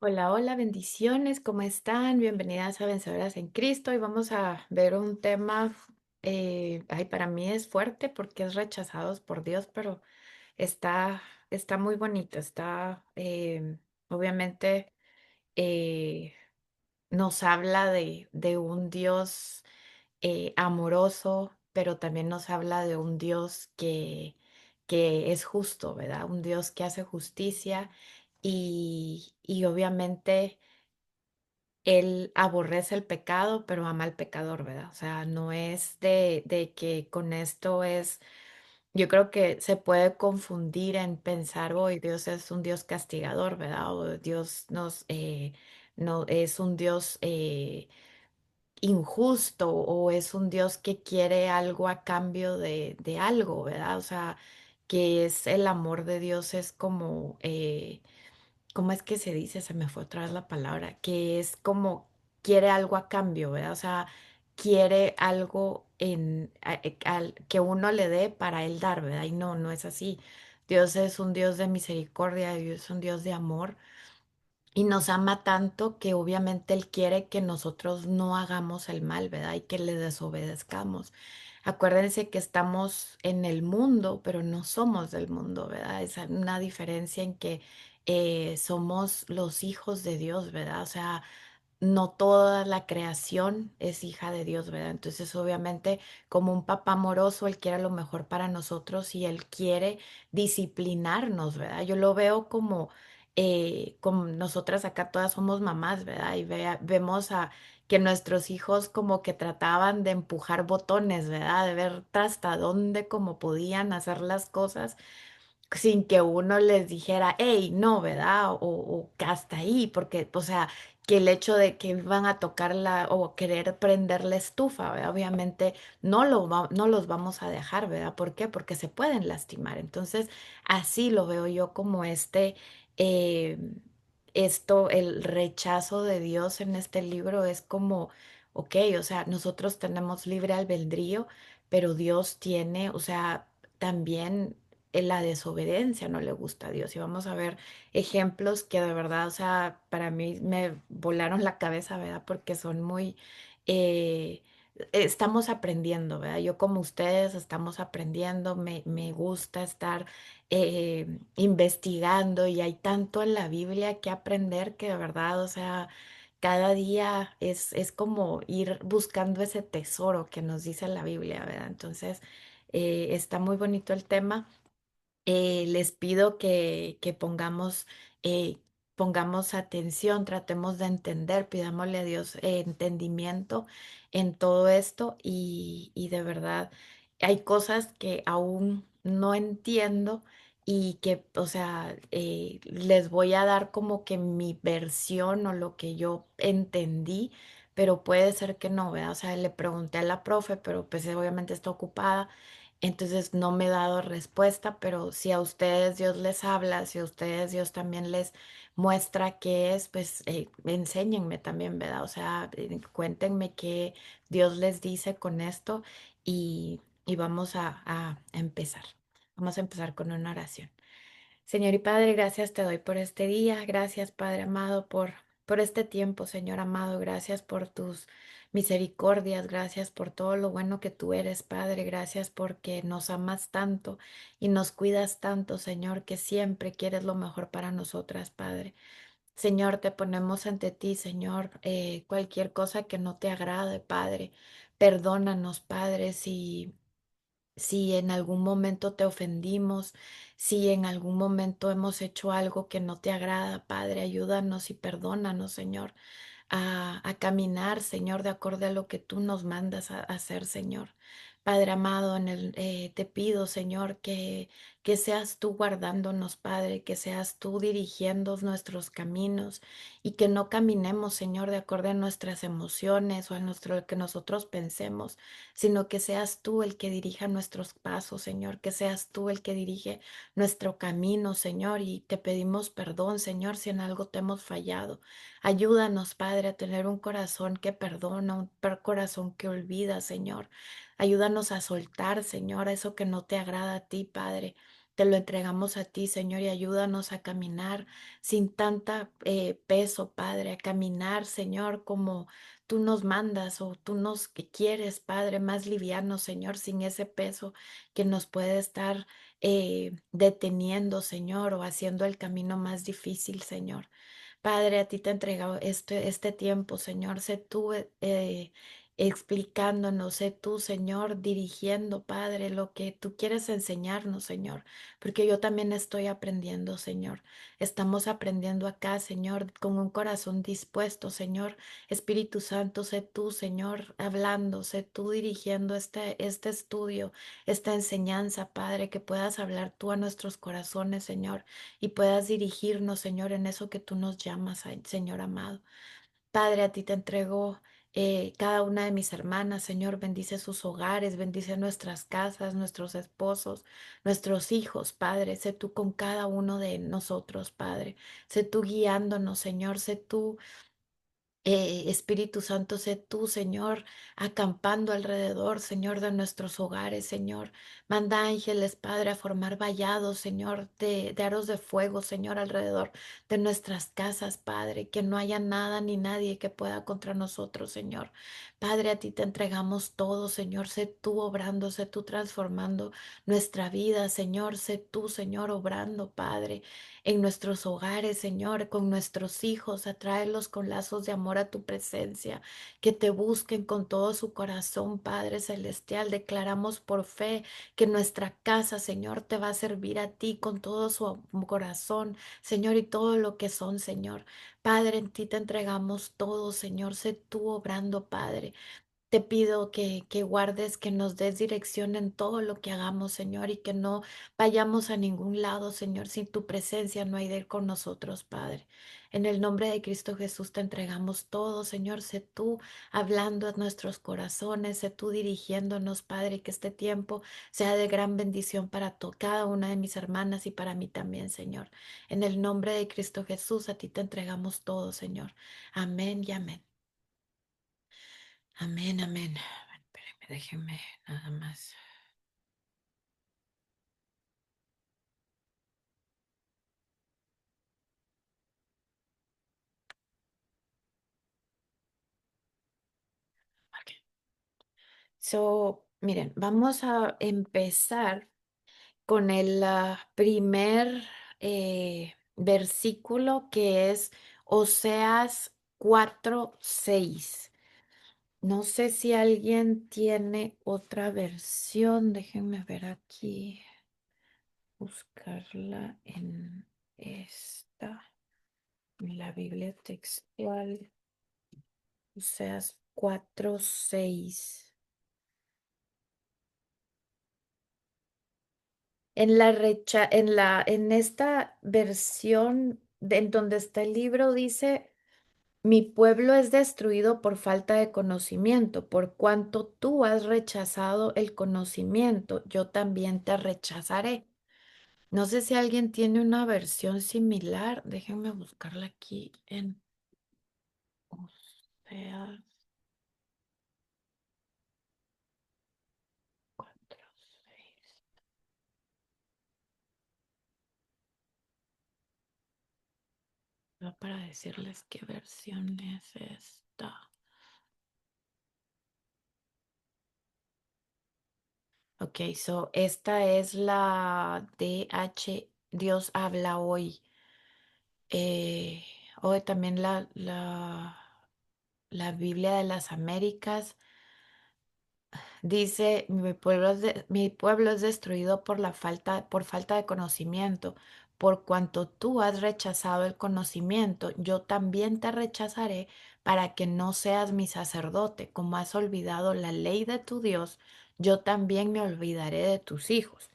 Hola, hola, bendiciones, ¿cómo están? Bienvenidas a Vencedoras en Cristo. Y vamos a ver un tema, para mí es fuerte porque es rechazados por Dios, pero está muy bonito, obviamente, eh, nos habla de un Dios amoroso, pero también nos habla de un Dios que es justo, ¿verdad? Un Dios que hace justicia y obviamente él aborrece el pecado, pero ama al pecador, ¿verdad? O sea, no es de que con esto es, yo creo que se puede confundir en pensar, hoy Dios es un Dios castigador, ¿verdad? O Dios no es un Dios injusto o es un Dios que quiere algo a cambio de algo, ¿verdad? O sea, que es el amor de Dios es como, ¿cómo es que se dice? Se me fue otra vez la palabra, que es como quiere algo a cambio, ¿verdad? O sea, quiere algo que uno le dé para él dar, ¿verdad? Y no, no es así. Dios es un Dios de misericordia, Dios es un Dios de amor y nos ama tanto que obviamente Él quiere que nosotros no hagamos el mal, ¿verdad? Y que le desobedezcamos. Acuérdense que estamos en el mundo, pero no somos del mundo, ¿verdad? Es una diferencia en que somos los hijos de Dios, ¿verdad? O sea, no toda la creación es hija de Dios, ¿verdad? Entonces, obviamente, como un papá amoroso, Él quiere lo mejor para nosotros y Él quiere disciplinarnos, ¿verdad? Yo lo veo como nosotras acá todas somos mamás, ¿verdad? Y vemos a que nuestros hijos como que trataban de empujar botones, ¿verdad? De ver hasta dónde como podían hacer las cosas sin que uno les dijera, hey, no, ¿verdad? O que hasta ahí, porque, o sea, que el hecho de que iban a tocarla o querer prender la estufa, ¿verdad? Obviamente no los vamos a dejar, ¿verdad? ¿Por qué? Porque se pueden lastimar. Entonces, así lo veo yo como eh, el rechazo de Dios en este libro es como, ok, o sea, nosotros tenemos libre albedrío, pero Dios tiene, o sea, también la desobediencia no le gusta a Dios. Y vamos a ver ejemplos que de verdad, o sea, para mí me volaron la cabeza, ¿verdad? Porque son eh, estamos aprendiendo, ¿verdad? Yo como ustedes estamos aprendiendo, me gusta estar investigando y hay tanto en la Biblia que aprender que de verdad, o sea, cada día es como ir buscando ese tesoro que nos dice la Biblia, ¿verdad? Entonces, está muy bonito el tema. Les pido que pongamos atención, tratemos de entender, pidámosle a Dios entendimiento en todo esto y de verdad hay cosas que aún no entiendo y que, o sea, les voy a dar como que mi versión o lo que yo entendí, pero puede ser que no, ¿verdad? O sea, le pregunté a la profe, pero pues obviamente está ocupada. Entonces no me he dado respuesta, pero si a ustedes Dios les habla, si a ustedes Dios también les muestra qué es, pues enséñenme también, ¿verdad? O sea, cuéntenme qué Dios les dice con esto y vamos a empezar. Vamos a empezar con una oración. Señor y Padre, gracias te doy por este día. Gracias, Padre amado, por este tiempo, Señor amado. Gracias por tus misericordias. Gracias por todo lo bueno que tú eres, Padre. Gracias porque nos amas tanto y nos cuidas tanto, Señor, que siempre quieres lo mejor para nosotras, Padre. Señor, te ponemos ante ti, Señor, cualquier cosa que no te agrade, Padre. Perdónanos, Padre, si en algún momento te ofendimos, si en algún momento hemos hecho algo que no te agrada, Padre, ayúdanos y perdónanos, Señor, a caminar, Señor, de acuerdo a lo que tú nos mandas a hacer, Señor. Padre amado, te pido, Señor, que seas tú guardándonos, Padre, que seas tú dirigiendo nuestros caminos y que no caminemos, Señor, de acuerdo a nuestras emociones o a lo que nosotros pensemos, sino que seas tú el que dirija nuestros pasos, Señor, que seas tú el que dirige nuestro camino, Señor, y te pedimos perdón, Señor, si en algo te hemos fallado. Ayúdanos, Padre, a tener un corazón que perdona, corazón que olvida, Señor. Ayúdanos a soltar, Señor, eso que no te agrada a ti, Padre. Te lo entregamos a ti, Señor, y ayúdanos a caminar sin tanta peso, Padre, a caminar, Señor, como tú nos mandas o tú nos que quieres, Padre, más liviano, Señor, sin ese peso que nos puede estar deteniendo, Señor, o haciendo el camino más difícil, Señor. Padre, a ti te he entregado este tiempo, Señor. Sé tú explicándonos, sé tú, Señor, dirigiendo, Padre, lo que tú quieres enseñarnos, Señor, porque yo también estoy aprendiendo, Señor. Estamos aprendiendo acá, Señor, con un corazón dispuesto, Señor. Espíritu Santo, sé tú, Señor, hablando, sé tú dirigiendo este estudio, esta enseñanza, Padre, que puedas hablar tú a nuestros corazones, Señor, y puedas dirigirnos, Señor, en eso que tú nos llamas, Señor amado. Padre, a ti te entrego cada una de mis hermanas, Señor, bendice sus hogares, bendice nuestras casas, nuestros esposos, nuestros hijos, Padre, sé tú con cada uno de nosotros, Padre, sé tú guiándonos, Señor, sé tú Espíritu Santo, sé tú, Señor, acampando alrededor, Señor, de nuestros hogares, Señor. Manda ángeles, Padre, a formar vallados, Señor, de aros de fuego, Señor, alrededor de nuestras casas, Padre, que no haya nada ni nadie que pueda contra nosotros, Señor. Padre, a ti te entregamos todo, Señor. Sé tú obrando, sé tú transformando nuestra vida, Señor. Sé tú, Señor, obrando, Padre en nuestros hogares, Señor, con nuestros hijos, atráelos con lazos de amor a tu presencia, que te busquen con todo su corazón, Padre Celestial. Declaramos por fe que nuestra casa, Señor, te va a servir a ti con todo su corazón, Señor, y todo lo que son, Señor. Padre, en ti te entregamos todo, Señor. Sé tú obrando, Padre. Te pido que guardes, que nos des dirección en todo lo que hagamos, Señor, y que no vayamos a ningún lado, Señor, sin tu presencia no hay de ir con nosotros, Padre. En el nombre de Cristo Jesús te entregamos todo, Señor, sé tú hablando a nuestros corazones, sé tú dirigiéndonos, Padre, que este tiempo sea de gran bendición para cada una de mis hermanas y para mí también, Señor. En el nombre de Cristo Jesús, a ti te entregamos todo, Señor. Amén y amén. Amén, amén. Espérenme, déjenme nada más. Ok. Miren, vamos a empezar con el primer versículo que es Oseas 4:6. No sé si alguien tiene otra versión. Déjenme ver aquí. Buscarla en esta, en la Biblia textual. Oseas 4:6. En esta versión en donde está el libro dice, mi pueblo es destruido por falta de conocimiento, por cuanto tú has rechazado el conocimiento, yo también te rechazaré. No sé si alguien tiene una versión similar, déjenme buscarla aquí en Oseas 4:6. No para decirles qué versión es esta. Ok, so esta es la DH, Dios habla hoy. Hoy también la Biblia de las Américas dice, mi pueblo es destruido por falta de conocimiento. Por cuanto tú has rechazado el conocimiento, yo también te rechazaré para que no seas mi sacerdote. Como has olvidado la ley de tu Dios, yo también me olvidaré de tus hijos.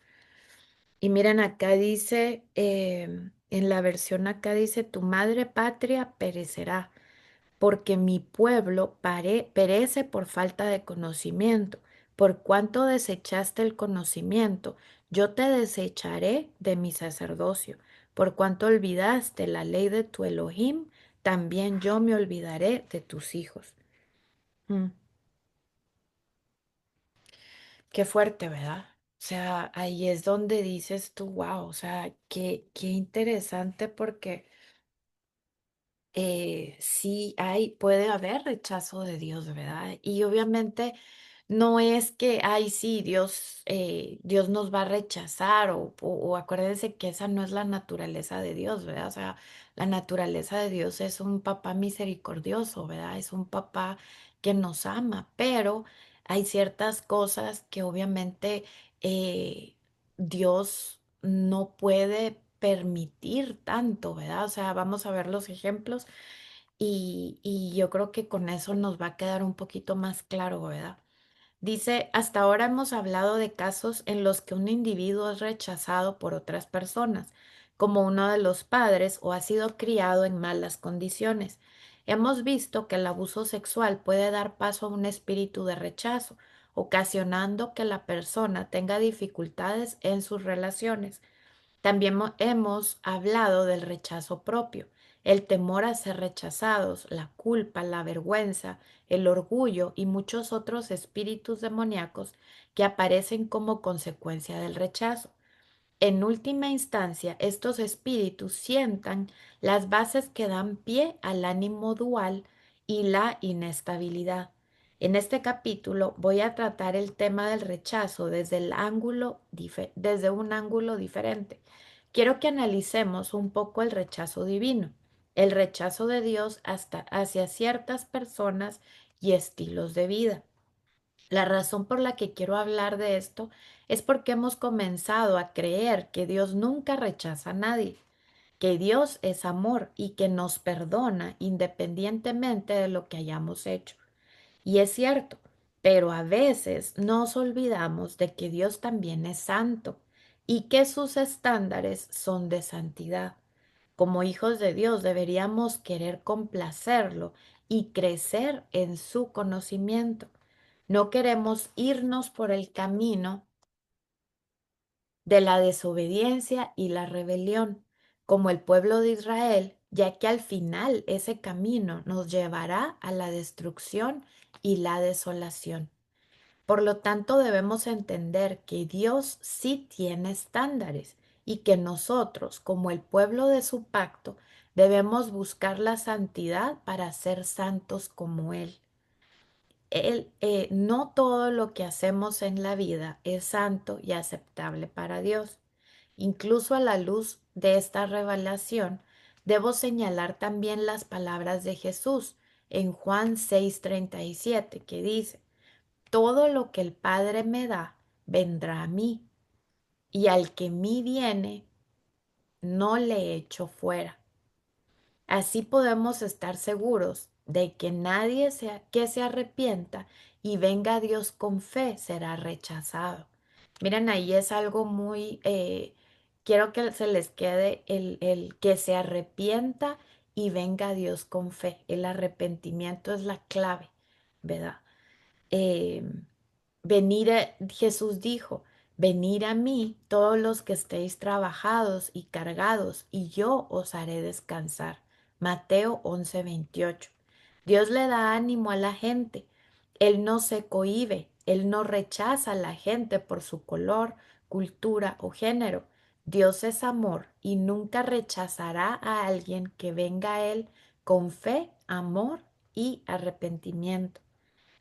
Y miren, acá dice, en la versión acá dice, tu madre patria perecerá, porque mi pueblo perece por falta de conocimiento. Por cuanto desechaste el conocimiento, yo te desecharé de mi sacerdocio. Por cuanto olvidaste la ley de tu Elohim, también yo me olvidaré de tus hijos. Mm, qué fuerte, ¿verdad? O sea, ahí es donde dices tú, wow, o sea, qué interesante porque sí puede haber rechazo de Dios, ¿verdad? Y obviamente no es que, ay, sí, Dios nos va a rechazar o acuérdense que esa no es la naturaleza de Dios, ¿verdad? O sea, la naturaleza de Dios es un papá misericordioso, ¿verdad? Es un papá que nos ama, pero hay ciertas cosas que obviamente Dios no puede permitir tanto, ¿verdad? O sea, vamos a ver los ejemplos y yo creo que con eso nos va a quedar un poquito más claro, ¿verdad? Dice, hasta ahora hemos hablado de casos en los que un individuo es rechazado por otras personas, como uno de los padres o ha sido criado en malas condiciones. Hemos visto que el abuso sexual puede dar paso a un espíritu de rechazo, ocasionando que la persona tenga dificultades en sus relaciones. También hemos hablado del rechazo propio, el temor a ser rechazados, la culpa, la vergüenza, el orgullo y muchos otros espíritus demoníacos que aparecen como consecuencia del rechazo. En última instancia, estos espíritus sientan las bases que dan pie al ánimo dual y la inestabilidad. En este capítulo voy a tratar el tema del rechazo desde un ángulo diferente. Quiero que analicemos un poco el rechazo divino, el rechazo de Dios hacia ciertas personas y estilos de vida. La razón por la que quiero hablar de esto es porque hemos comenzado a creer que Dios nunca rechaza a nadie, que Dios es amor y que nos perdona independientemente de lo que hayamos hecho. Y es cierto, pero a veces nos olvidamos de que Dios también es santo y que sus estándares son de santidad. Como hijos de Dios deberíamos querer complacerlo y crecer en su conocimiento. No queremos irnos por el camino de la desobediencia y la rebelión, como el pueblo de Israel, ya que al final ese camino nos llevará a la destrucción y la desolación. Por lo tanto, debemos entender que Dios sí tiene estándares y que nosotros, como el pueblo de su pacto, debemos buscar la santidad para ser santos como Él. No todo lo que hacemos en la vida es santo y aceptable para Dios. Incluso a la luz de esta revelación, debo señalar también las palabras de Jesús en Juan 6:37, que dice, todo lo que el Padre me da, vendrá a mí, y al que mí viene, no le echo fuera. Así podemos estar seguros de que nadie que se arrepienta y venga a Dios con fe será rechazado. Miren, ahí es algo muy, quiero que se les quede el que se arrepienta y venga a Dios con fe. El arrepentimiento es la clave, ¿verdad? eh, Jesús dijo, venid a mí todos los que estéis trabajados y cargados, y yo os haré descansar. Mateo 11:28. Dios le da ánimo a la gente. Él no se cohíbe, Él no rechaza a la gente por su color, cultura o género. Dios es amor y nunca rechazará a alguien que venga a Él con fe, amor y arrepentimiento.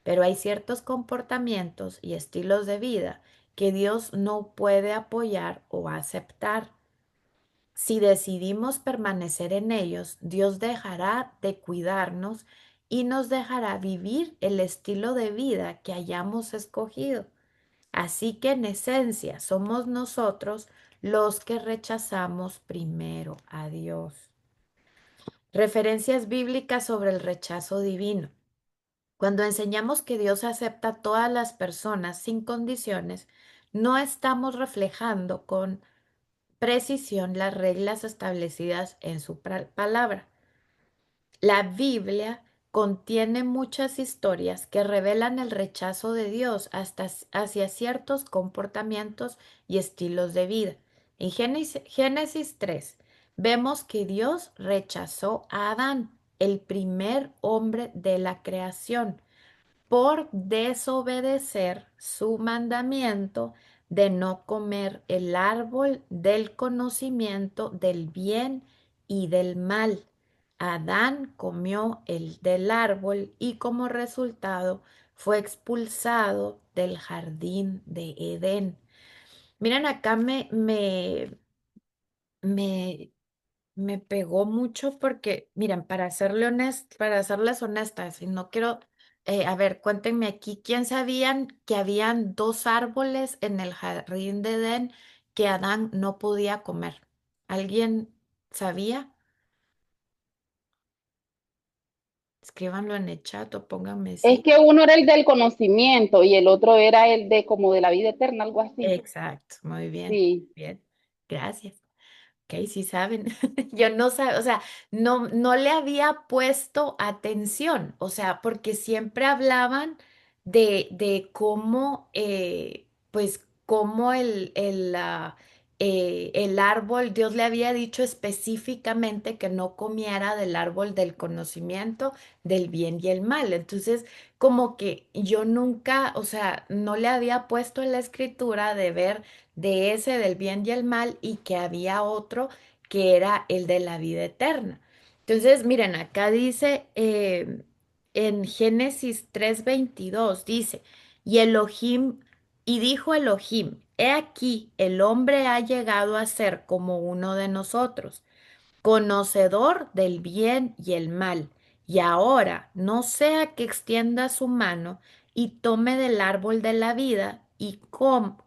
Pero hay ciertos comportamientos y estilos de vida que Dios no puede apoyar o aceptar. Si decidimos permanecer en ellos, Dios dejará de cuidarnos y nos dejará vivir el estilo de vida que hayamos escogido. Así que en esencia somos nosotros los que rechazamos primero a Dios. Referencias bíblicas sobre el rechazo divino. Cuando enseñamos que Dios acepta a todas las personas sin condiciones, no estamos reflejando con precisión las reglas establecidas en su palabra. La Biblia contiene muchas historias que revelan el rechazo de Dios hacia ciertos comportamientos y estilos de vida. En Génesis 3 vemos que Dios rechazó a Adán, el primer hombre de la creación por desobedecer su mandamiento de no comer el árbol del conocimiento del bien y del mal. Adán comió el del árbol y como resultado fue expulsado del jardín de Edén. Miren, acá me, me pegó mucho porque, miren, para serles honestas, y no quiero, a ver, cuéntenme aquí, ¿quién sabían que habían dos árboles en el jardín de Edén que Adán no podía comer? ¿Alguien sabía? Escríbanlo en el chat o pónganme Es sí. que uno era el del conocimiento y el otro era el de como de la vida eterna, algo así. Exacto, muy bien, Sí. bien, gracias. Ok, sí saben. Yo no sabía, o sea, no le había puesto atención, o sea, porque siempre hablaban de cómo, pues, cómo el árbol, Dios le había dicho específicamente que no comiera del árbol del conocimiento del bien y el mal. Entonces, como que yo nunca, o sea, no le había puesto en la escritura de ver de ese del bien y el mal y que había otro que era el de la vida eterna. Entonces, miren, acá dice en Génesis 3:22, dice, y Elohim, y dijo Elohim, he aquí, el hombre ha llegado a ser como uno de nosotros conocedor del bien y el mal, y ahora no sea que extienda su mano y tome del árbol de la vida y coma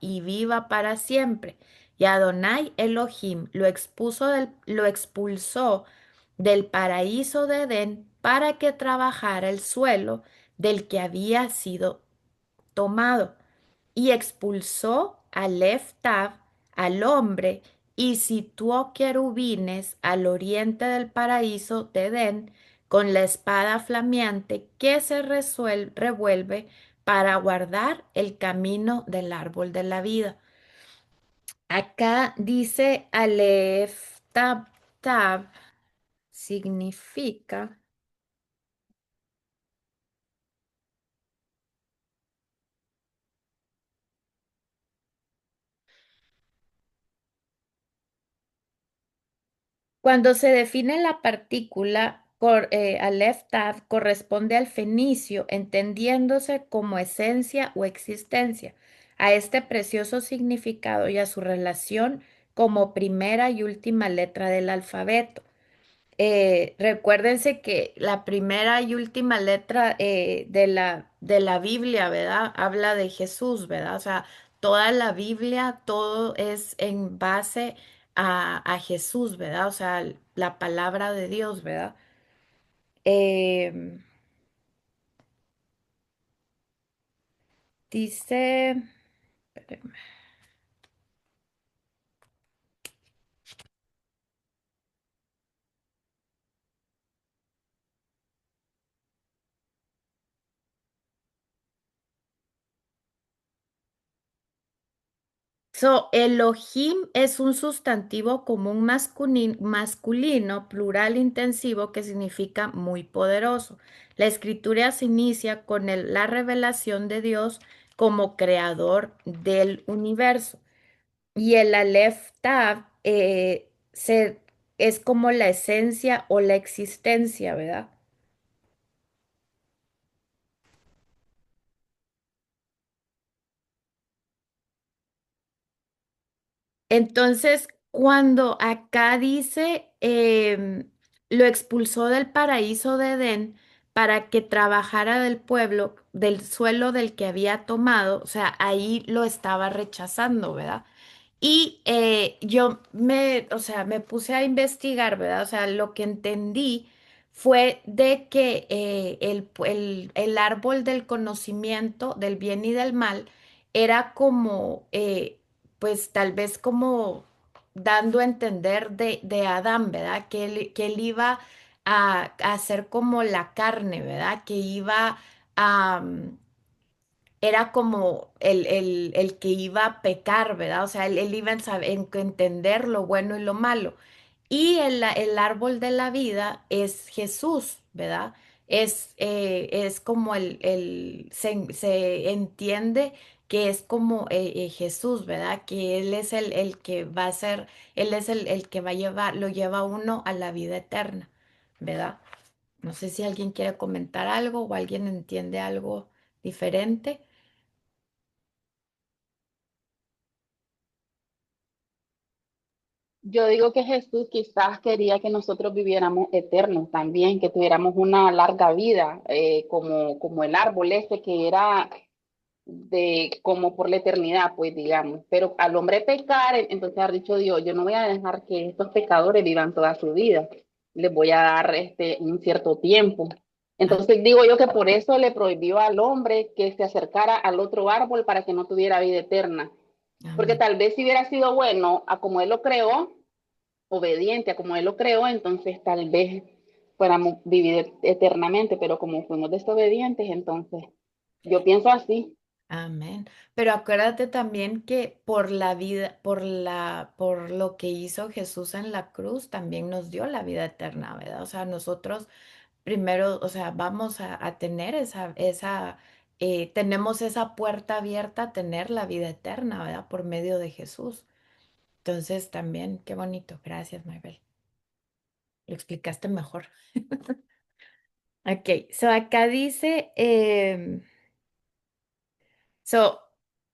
y viva para siempre. Y Adonai Elohim lo expulsó del paraíso de Edén para que trabajara el suelo del que había sido tomado y expulsó a Leftab, al hombre, y situó querubines al oriente del paraíso de Edén con la espada flameante que se revuelve para guardar el camino del árbol de la vida. Acá dice Alef Tab Tab significa. Cuando se define la partícula Aleph Tav corresponde al fenicio, entendiéndose como esencia o existencia, a este precioso significado y a su relación como primera y última letra del alfabeto. Recuérdense que la primera y última letra de la Biblia, ¿verdad? Habla de Jesús, ¿verdad? O sea, toda la Biblia, todo es en base a Jesús, ¿verdad? O sea, la palabra de Dios, ¿verdad? Em, dice, espérenme. So, Elohim es un sustantivo común masculino, plural intensivo, que significa muy poderoso. La escritura se inicia con la revelación de Dios como creador del universo. Y el Aleph Tav es como la esencia o la existencia, ¿verdad? Entonces, cuando acá dice, lo expulsó del paraíso de Edén para que trabajara del pueblo, del suelo del que había tomado, o sea, ahí lo estaba rechazando, ¿verdad? Y o sea, me puse a investigar, ¿verdad? O sea, lo que entendí fue de que el árbol del conocimiento del bien y del mal era como, pues tal vez como dando a entender de Adán, ¿verdad? Que él iba a hacer como la carne, ¿verdad? Que iba a era como el que iba a pecar, ¿verdad? O sea, él iba en entender lo bueno y lo malo. Y el árbol de la vida es Jesús, ¿verdad? Es como se entiende que es como Jesús, ¿verdad? Que Él es el que va a ser, Él es el que va a llevar, lo lleva a uno a la vida eterna, ¿verdad? No sé si alguien quiere comentar algo o alguien entiende algo diferente. Yo digo que Jesús quizás quería que nosotros viviéramos eternos también, que tuviéramos una larga vida, como el árbol ese que era de como por la eternidad, pues digamos. Pero al hombre pecar, entonces ha dicho Dios, yo no voy a dejar que estos pecadores vivan toda su vida, les voy a dar un cierto tiempo. Ah, Entonces digo yo que por eso le prohibió al hombre que se acercara al otro árbol para que no tuviera vida eterna. Porque amén. tal vez si hubiera sido bueno a como él lo creó, obediente a como él lo creó, entonces tal vez fuéramos vivir eternamente, pero como fuimos desobedientes, entonces yo pienso así. Amén. Pero acuérdate también que por la vida, por lo que hizo Jesús en la cruz, también nos dio la vida eterna, ¿verdad? O sea, nosotros primero, o sea, vamos a tener tenemos esa puerta abierta a tener la vida eterna, ¿verdad? Por medio de Jesús. Entonces también, qué bonito. Gracias, Maybel. Lo explicaste mejor. Ok, so acá dice, so,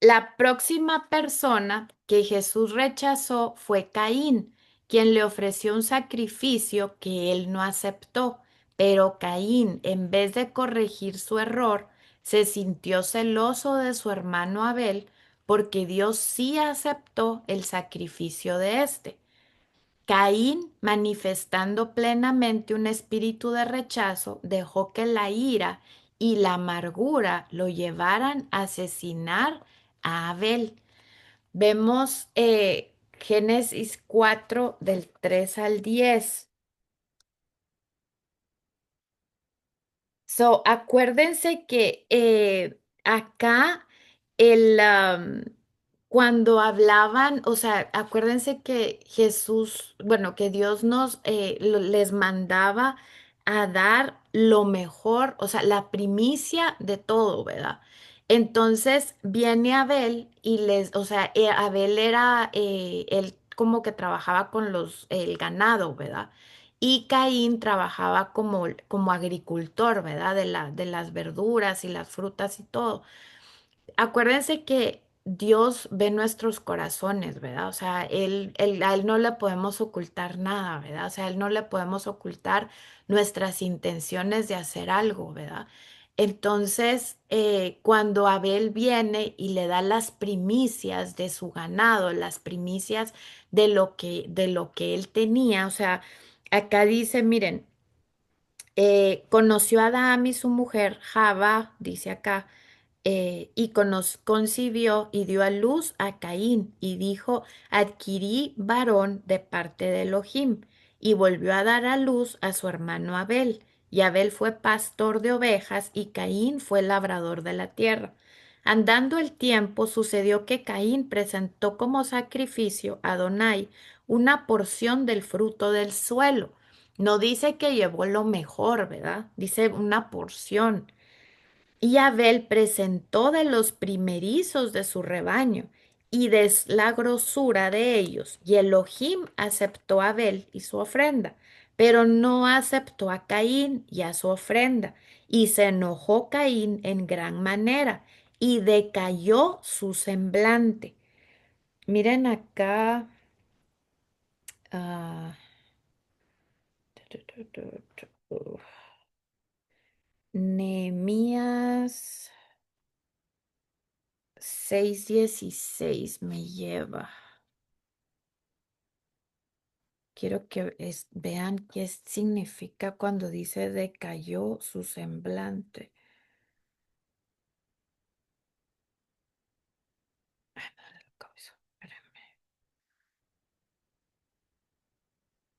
la próxima persona que Jesús rechazó fue Caín, quien le ofreció un sacrificio que él no aceptó. Pero Caín, en vez de corregir su error, se sintió celoso de su hermano Abel porque Dios sí aceptó el sacrificio de éste. Caín, manifestando plenamente un espíritu de rechazo, dejó que la ira y la amargura lo llevaran a asesinar a Abel. Vemos Génesis 4 del 3 al 10. So, acuérdense que acá cuando hablaban, o sea, acuérdense que Jesús, bueno, que Dios les mandaba a dar lo mejor, o sea, la primicia de todo, ¿verdad? Entonces viene Abel y o sea, Abel era, él como que trabajaba con el ganado, ¿verdad? Y Caín trabajaba como agricultor, ¿verdad? De las verduras y las frutas y todo. Acuérdense que Dios ve nuestros corazones, ¿verdad? O sea, a Él no le podemos ocultar nada, ¿verdad? O sea, a Él no le podemos ocultar nuestras intenciones de hacer algo, ¿verdad? Entonces, cuando Abel viene y le da las primicias de su ganado, las primicias de lo que él tenía, o sea, acá dice, miren, conoció a Adán y su mujer, Java, dice acá, y concibió y dio a luz a Caín y dijo, adquirí varón de parte de Elohim, y volvió a dar a luz a su hermano Abel. Y Abel fue pastor de ovejas y Caín fue labrador de la tierra. Andando el tiempo, sucedió que Caín presentó como sacrificio a Adonai una porción del fruto del suelo. No dice que llevó lo mejor, ¿verdad? Dice una porción. Y Abel presentó de los primerizos de su rebaño y de la grosura de ellos. Y Elohim aceptó a Abel y su ofrenda, pero no aceptó a Caín y a su ofrenda. Y se enojó Caín en gran manera y decayó su semblante. Miren acá. ah, tu, tu, tu, tu, Nehemías 6:16 me lleva. Quiero que vean qué significa cuando dice decayó su semblante. Espérenme.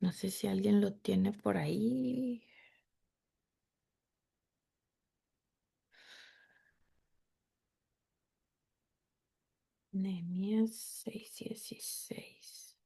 No sé si alguien lo tiene por ahí. Nehemías 6:16.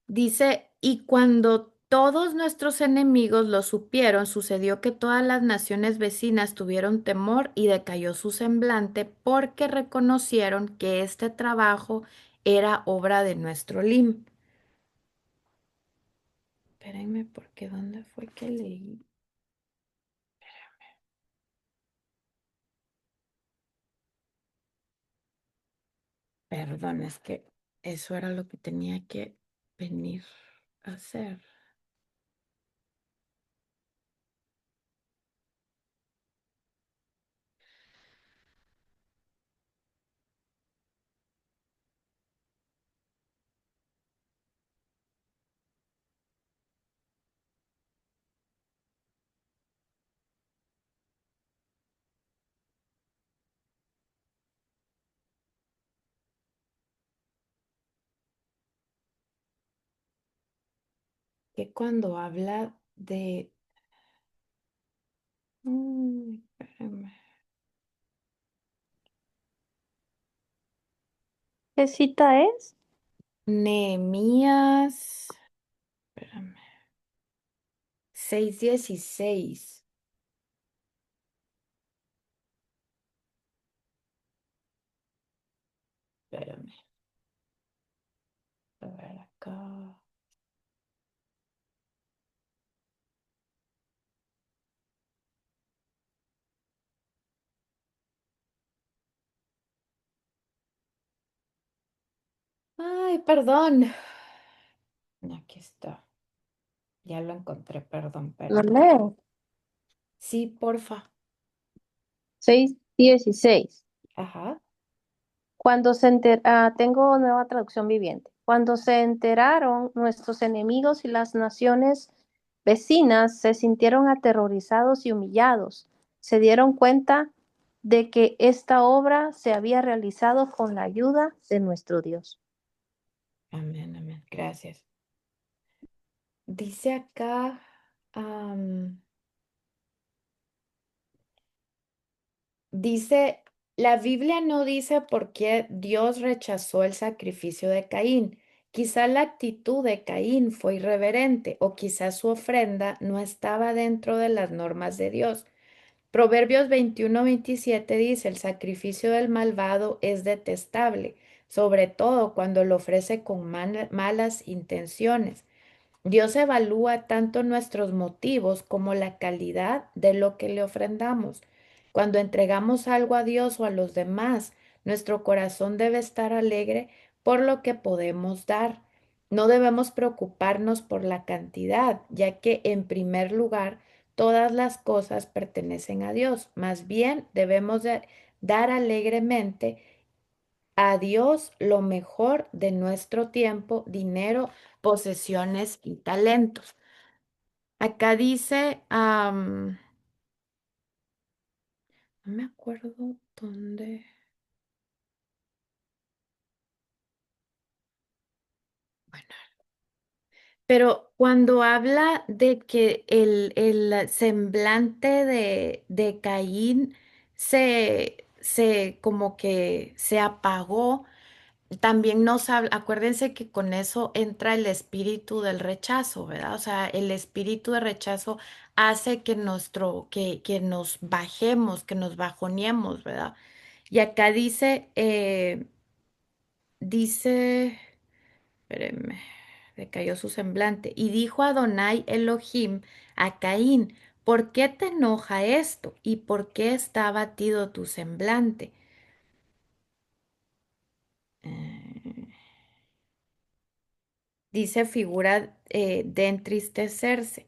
Dice, y cuando todos nuestros enemigos lo supieron, sucedió que todas las naciones vecinas tuvieron temor y decayó su semblante porque reconocieron que este trabajo era obra de nuestro Lim. Espérenme, porque ¿dónde fue que leí? Perdón, es que eso era lo que tenía que venir a hacer. Que cuando habla de... espérenme. ¿Qué cita es? Nehemías, espérame, 6:16. Espérame, a ver acá. Ay, perdón. Aquí está. Ya lo encontré, perdón, Lo espérame. leo. Sí, porfa. 6:16. Ajá. Tengo nueva traducción viviente. Cuando se enteraron nuestros enemigos y las naciones vecinas se sintieron aterrorizados y humillados. Se dieron cuenta de que esta obra se había realizado con la ayuda de nuestro Dios. Amén, amén. Gracias. Dice acá, dice, la Biblia no dice por qué Dios rechazó el sacrificio de Caín. Quizá la actitud de Caín fue irreverente o quizá su ofrenda no estaba dentro de las normas de Dios. Proverbios 21:27 dice, el sacrificio del malvado es detestable, sobre todo cuando lo ofrece con malas intenciones. Dios evalúa tanto nuestros motivos como la calidad de lo que le ofrendamos. Cuando entregamos algo a Dios o a los demás, nuestro corazón debe estar alegre por lo que podemos dar. No debemos preocuparnos por la cantidad, ya que en primer lugar, todas las cosas pertenecen a Dios. Más bien debemos dar alegremente a Dios lo mejor de nuestro tiempo, dinero, posesiones y talentos. Acá dice, no me acuerdo dónde. Bueno, pero cuando habla de que el semblante de Caín se como que se apagó. También nos habla, acuérdense que con eso entra el espíritu del rechazo, ¿verdad? O sea, el espíritu de rechazo hace que nos bajemos, que nos bajoneemos, ¿verdad? Y acá dice, espérenme, decayó su semblante, y dijo Adonai Elohim a Caín, ¿por qué te enoja esto? ¿Y por qué está abatido tu semblante? Eh, Dice figura de entristecerse.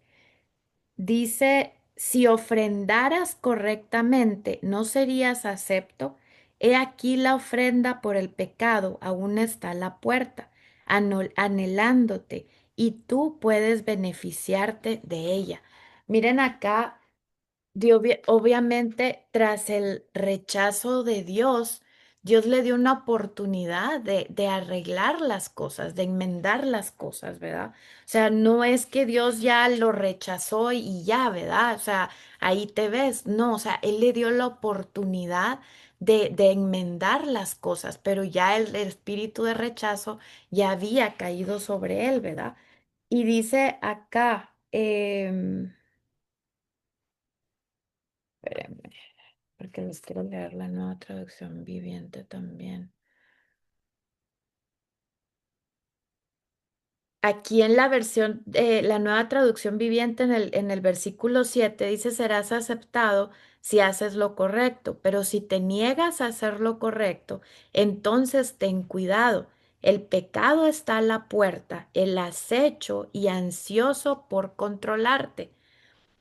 Dice, si ofrendaras correctamente, no serías acepto. He aquí la ofrenda por el pecado aún está a la puerta, anhelándote, y tú puedes beneficiarte de ella. Miren acá obviamente, tras el rechazo de Dios, Dios le dio una oportunidad de arreglar las cosas, de enmendar las cosas, ¿verdad? O sea, no es que Dios ya lo rechazó y ya, ¿verdad? O sea, ahí te ves. No, o sea, Él le dio la oportunidad de enmendar las cosas, pero ya el espíritu de rechazo ya había caído sobre él, ¿verdad? Y dice acá, espérenme, porque les quiero leer la nueva traducción viviente también. Aquí en la versión, la nueva traducción viviente en el versículo 7 dice, serás aceptado si haces lo correcto, pero si te niegas a hacer lo correcto, entonces ten cuidado. El pecado está a la puerta, el acecho y ansioso por controlarte,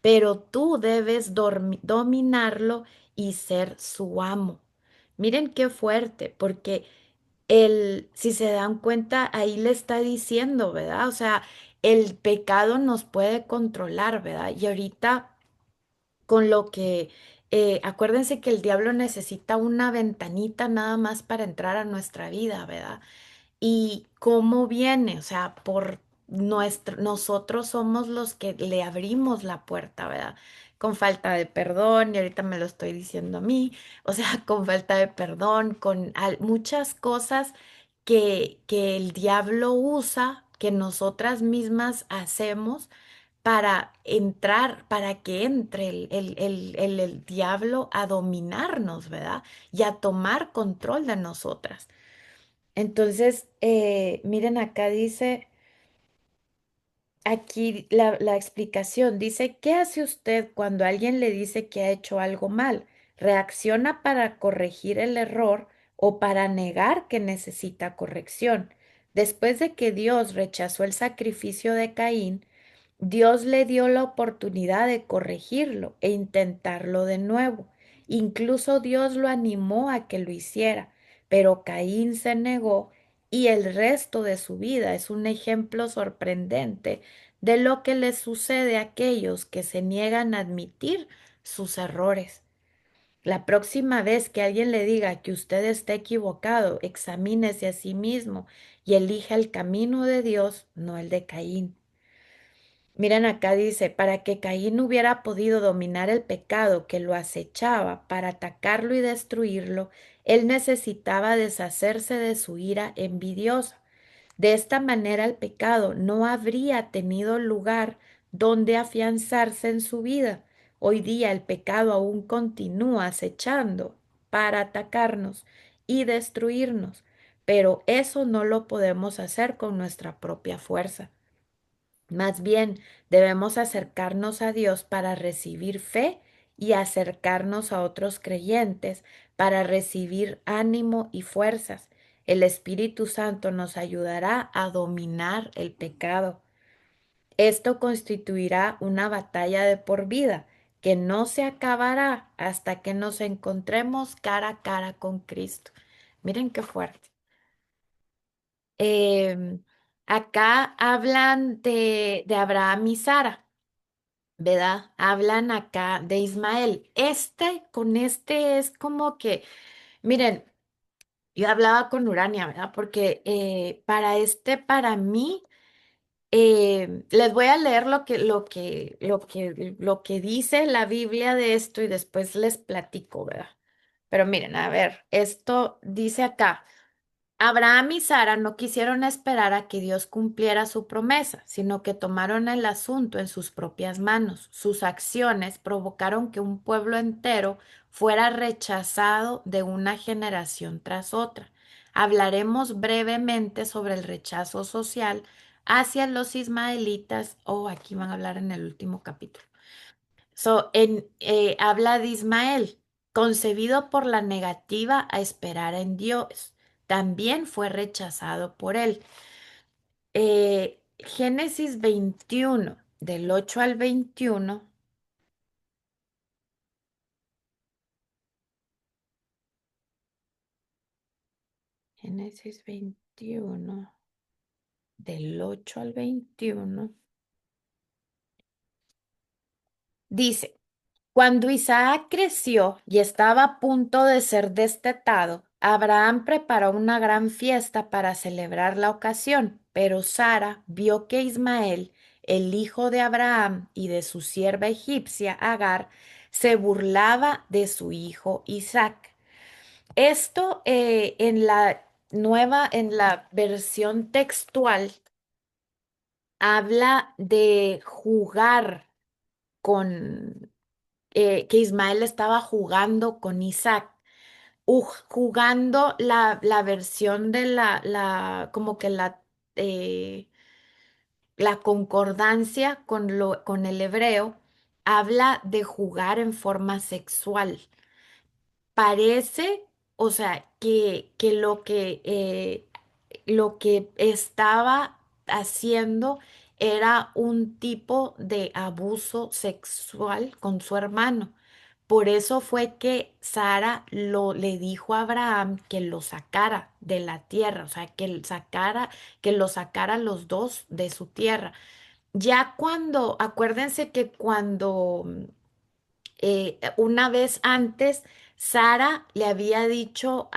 pero tú debes dominarlo y ser su amo. Miren qué fuerte, porque si se dan cuenta, ahí le está diciendo, ¿verdad? O sea, el pecado nos puede controlar, ¿verdad? Y ahorita con lo que, acuérdense que el diablo necesita una ventanita nada más para entrar a nuestra vida, ¿verdad? ¿Y cómo viene? O sea, nosotros somos los que le abrimos la puerta, ¿verdad? Con falta de perdón, y ahorita me lo estoy diciendo a mí, o sea, con falta de perdón, con muchas cosas que el diablo usa, que nosotras mismas hacemos para entrar, para que entre el diablo a dominarnos, ¿verdad? Y a tomar control de nosotras. Entonces, miren acá dice, aquí la explicación dice, ¿qué hace usted cuando alguien le dice que ha hecho algo mal? ¿Reacciona para corregir el error o para negar que necesita corrección? Después de que Dios rechazó el sacrificio de Caín, Dios le dio la oportunidad de corregirlo e intentarlo de nuevo. Incluso Dios lo animó a que lo hiciera, pero Caín se negó y el resto de su vida es un ejemplo sorprendente de lo que les sucede a aquellos que se niegan a admitir sus errores. La próxima vez que alguien le diga que usted está equivocado, examínese a sí mismo y elija el camino de Dios, no el de Caín. Miren acá dice, para que Caín hubiera podido dominar el pecado que lo acechaba para atacarlo y destruirlo, él necesitaba deshacerse de su ira envidiosa. De esta manera el pecado no habría tenido lugar donde afianzarse en su vida. Hoy día el pecado aún continúa acechando para atacarnos y destruirnos, pero eso no lo podemos hacer con nuestra propia fuerza. Más bien, debemos acercarnos a Dios para recibir fe y acercarnos a otros creyentes para recibir ánimo y fuerzas. El Espíritu Santo nos ayudará a dominar el pecado. Esto constituirá una batalla de por vida que no se acabará hasta que nos encontremos cara a cara con Cristo. Miren qué fuerte. Em, Acá hablan de Abraham y Sara. ¿Verdad? Hablan acá de Ismael. Con este es como que, miren, yo hablaba con Urania, ¿verdad? Porque para mí, les voy a leer lo que dice la Biblia de esto y después les platico, ¿verdad? Pero miren, a ver, esto dice acá. Abraham y Sara no quisieron esperar a que Dios cumpliera su promesa, sino que tomaron el asunto en sus propias manos. Sus acciones provocaron que un pueblo entero fuera rechazado de una generación tras otra. Hablaremos brevemente sobre el rechazo social hacia los ismaelitas, o aquí van a hablar en el último capítulo. Habla de Ismael, concebido por la negativa a esperar en Dios. También fue rechazado por él. Génesis 21, del 8 al 21. Génesis 21, del 8 al 21. Dice. Cuando Isaac creció y estaba a punto de ser destetado, Abraham preparó una gran fiesta para celebrar la ocasión, pero Sara vio que Ismael, el hijo de Abraham y de su sierva egipcia Agar, se burlaba de su hijo Isaac. Esto en la versión textual, habla de jugar con, que Ismael estaba jugando con Isaac, jugando la versión de como que eh, la concordancia con el hebreo, habla de jugar en forma sexual. Parece, o sea, que lo que estaba haciendo era un tipo de abuso sexual con su hermano. Por eso fue que Sara le dijo a Abraham que lo sacara de la tierra, o sea, que lo sacara los dos de su tierra. Ya acuérdense que cuando una vez antes, Sara le había dicho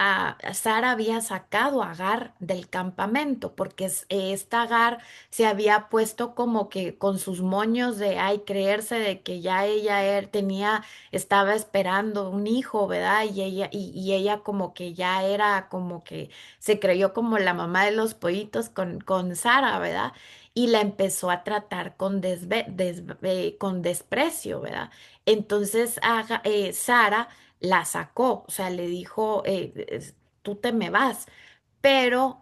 Sara había sacado a Agar del campamento, porque esta Agar se había puesto como que con sus moños de, ay, creerse de que ya estaba esperando un hijo, ¿verdad? Y ella como que ya era como que se creyó como la mamá de los pollitos con Sara, ¿verdad? Y la empezó a tratar con desprecio, ¿verdad? Entonces Sara la sacó, o sea, le dijo, tú te me vas. Pero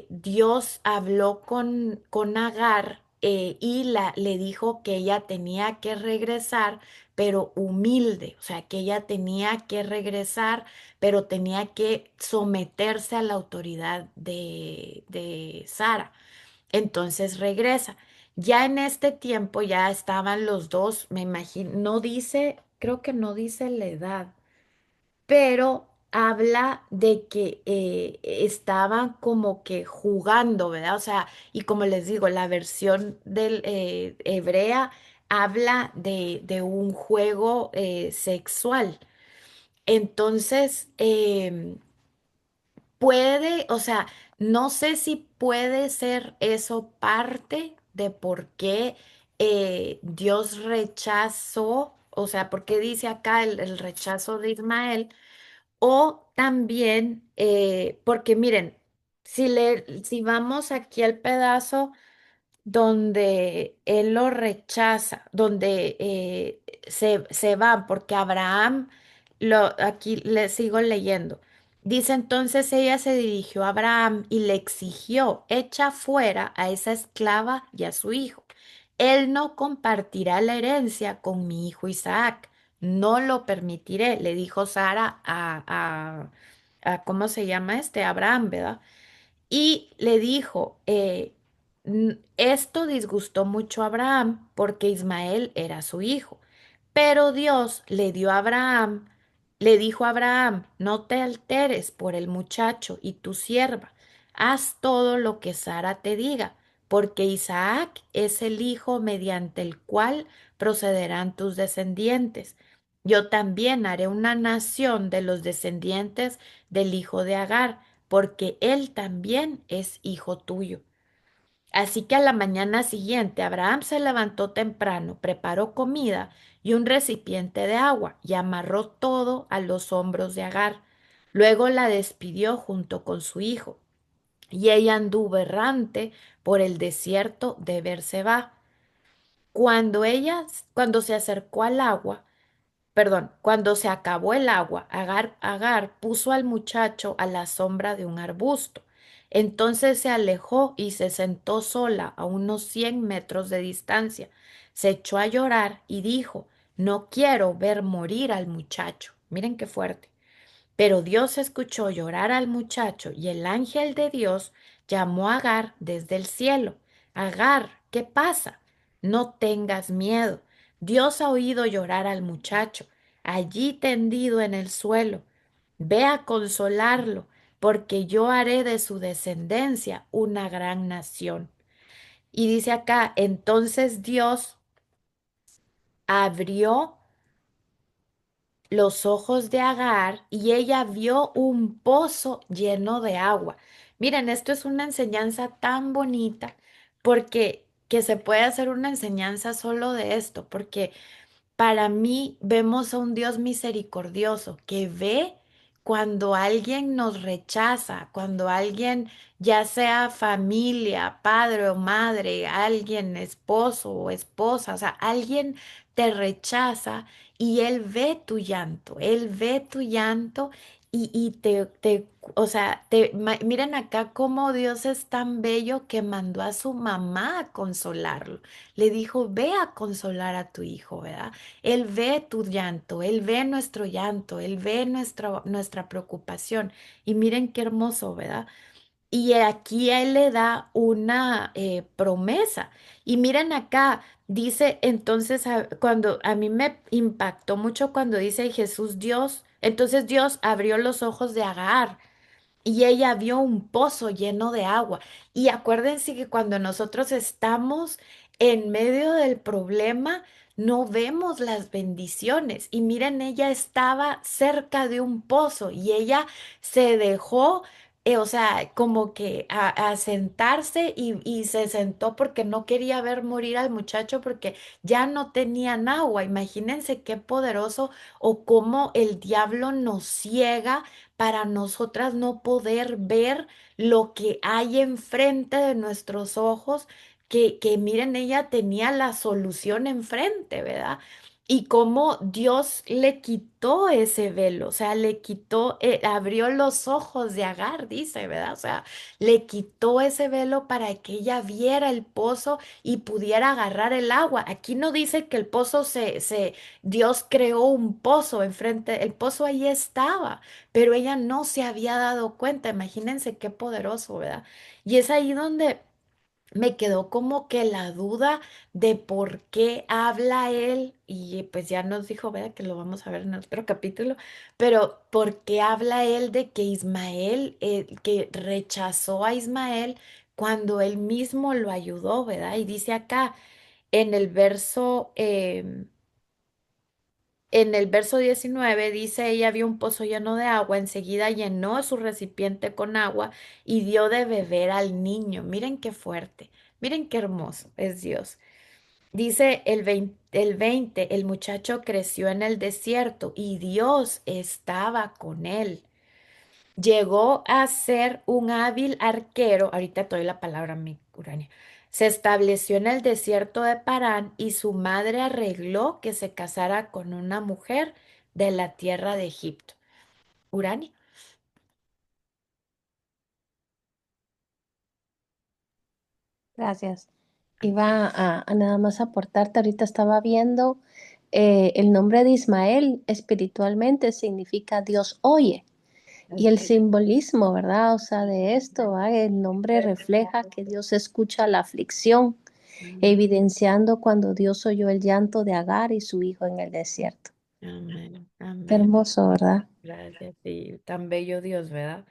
Dios habló con Agar y le dijo que ella tenía que regresar, pero humilde, o sea, que ella tenía que regresar, pero tenía que someterse a la autoridad de Sara. Entonces regresa. Ya en este tiempo ya estaban los dos, me imagino, no dice, creo que no dice la edad, pero habla de que estaban como que jugando, ¿verdad? O sea, y como les digo, la versión del hebrea habla de un juego sexual. Entonces, puede, o sea, no sé si puede ser eso parte de por qué Dios rechazó, o sea, porque dice acá el rechazo de Ismael, o también, porque miren, si vamos aquí al pedazo donde él lo rechaza, donde se van, porque Abraham, aquí le sigo leyendo. Dice entonces ella se dirigió a Abraham y le exigió, echa fuera a esa esclava y a su hijo. Él no compartirá la herencia con mi hijo Isaac. No lo permitiré, le dijo Sara ¿cómo se llama este? Abraham, ¿verdad? Y le dijo, esto disgustó mucho a Abraham porque Ismael era su hijo. Pero Dios le dijo a Abraham, no te alteres por el muchacho y tu sierva, haz todo lo que Sara te diga, porque Isaac es el hijo mediante el cual procederán tus descendientes. Yo también haré una nación de los descendientes del hijo de Agar, porque él también es hijo tuyo. Así que a la mañana siguiente Abraham se levantó temprano, preparó comida y un recipiente de agua y amarró todo a los hombros de Agar. Luego la despidió junto con su hijo y ella anduvo errante por el desierto de Berseba. Cuando se acercó al agua, perdón, cuando se acabó el agua, Agar puso al muchacho a la sombra de un arbusto. Entonces se alejó y se sentó sola a unos 100 metros de distancia. Se echó a llorar y dijo, no quiero ver morir al muchacho. Miren qué fuerte. Pero Dios escuchó llorar al muchacho y el ángel de Dios llamó a Agar desde el cielo. Agar, ¿qué pasa? No tengas miedo. Dios ha oído llorar al muchacho, allí tendido en el suelo. Ve a consolarlo, porque yo haré de su descendencia una gran nación. Y dice acá, entonces Dios abrió los ojos de Agar y ella vio un pozo lleno de agua. Miren, esto es una enseñanza tan bonita porque que se puede hacer una enseñanza solo de esto, porque para mí vemos a un Dios misericordioso que ve cuando alguien nos rechaza, cuando alguien, ya sea familia, padre o madre, alguien, esposo o esposa, o sea, alguien te rechaza y él ve tu llanto, él ve tu llanto y o sea, miren acá cómo Dios es tan bello que mandó a su mamá a consolarlo. Le dijo, ve a consolar a tu hijo, ¿verdad? Él ve tu llanto, Él ve nuestro llanto, Él ve nuestra preocupación. Y miren qué hermoso, ¿verdad? Y aquí Él le da una promesa. Y miren acá, dice entonces, cuando a mí me impactó mucho cuando dice Jesús Dios, entonces Dios abrió los ojos de Agar y ella vio un pozo lleno de agua. Y acuérdense que cuando nosotros estamos en medio del problema, no vemos las bendiciones. Y miren, ella estaba cerca de un pozo y ella se dejó, o sea, como que a sentarse y se sentó porque no quería ver morir al muchacho porque ya no tenían agua. Imagínense qué poderoso o cómo el diablo nos ciega para nosotras no poder ver lo que hay enfrente de nuestros ojos, que miren, ella tenía la solución enfrente, ¿verdad? Y cómo Dios le quitó ese velo, o sea, le quitó, abrió los ojos de Agar, dice, ¿verdad? O sea, le quitó ese velo para que ella viera el pozo y pudiera agarrar el agua. Aquí no dice que el pozo Dios creó un pozo enfrente, el pozo ahí estaba, pero ella no se había dado cuenta. Imagínense qué poderoso, ¿verdad? Y es ahí donde me quedó como que la duda de por qué habla él, y pues ya nos dijo, ¿verdad? Que lo vamos a ver en otro capítulo, pero por qué habla él de que Ismael, que rechazó a Ismael cuando él mismo lo ayudó, ¿verdad? Y dice acá en el verso... en el verso 19 dice, ella vio un pozo lleno de agua, enseguida llenó su recipiente con agua y dio de beber al niño. Miren qué fuerte, miren qué hermoso es Dios. Dice el 20, el muchacho creció en el desierto y Dios estaba con él. Llegó a ser un hábil arquero, ahorita te doy la palabra, mi Urania. Se estableció en el desierto de Parán y su madre arregló que se casara con una mujer de la tierra de Egipto. Urania. Gracias. Iba a nada más aportarte, ahorita estaba viendo el nombre de Ismael espiritualmente significa Dios oye. Y el simbolismo, ¿verdad? O sea, de esto, ¿va? El nombre refleja que Dios escucha la aflicción, Amén, evidenciando cuando Dios oyó el llanto de Agar y su hijo en el desierto. amén, Qué amén. hermoso, ¿verdad? Gracias, sí, tan bello Dios, ¿verdad?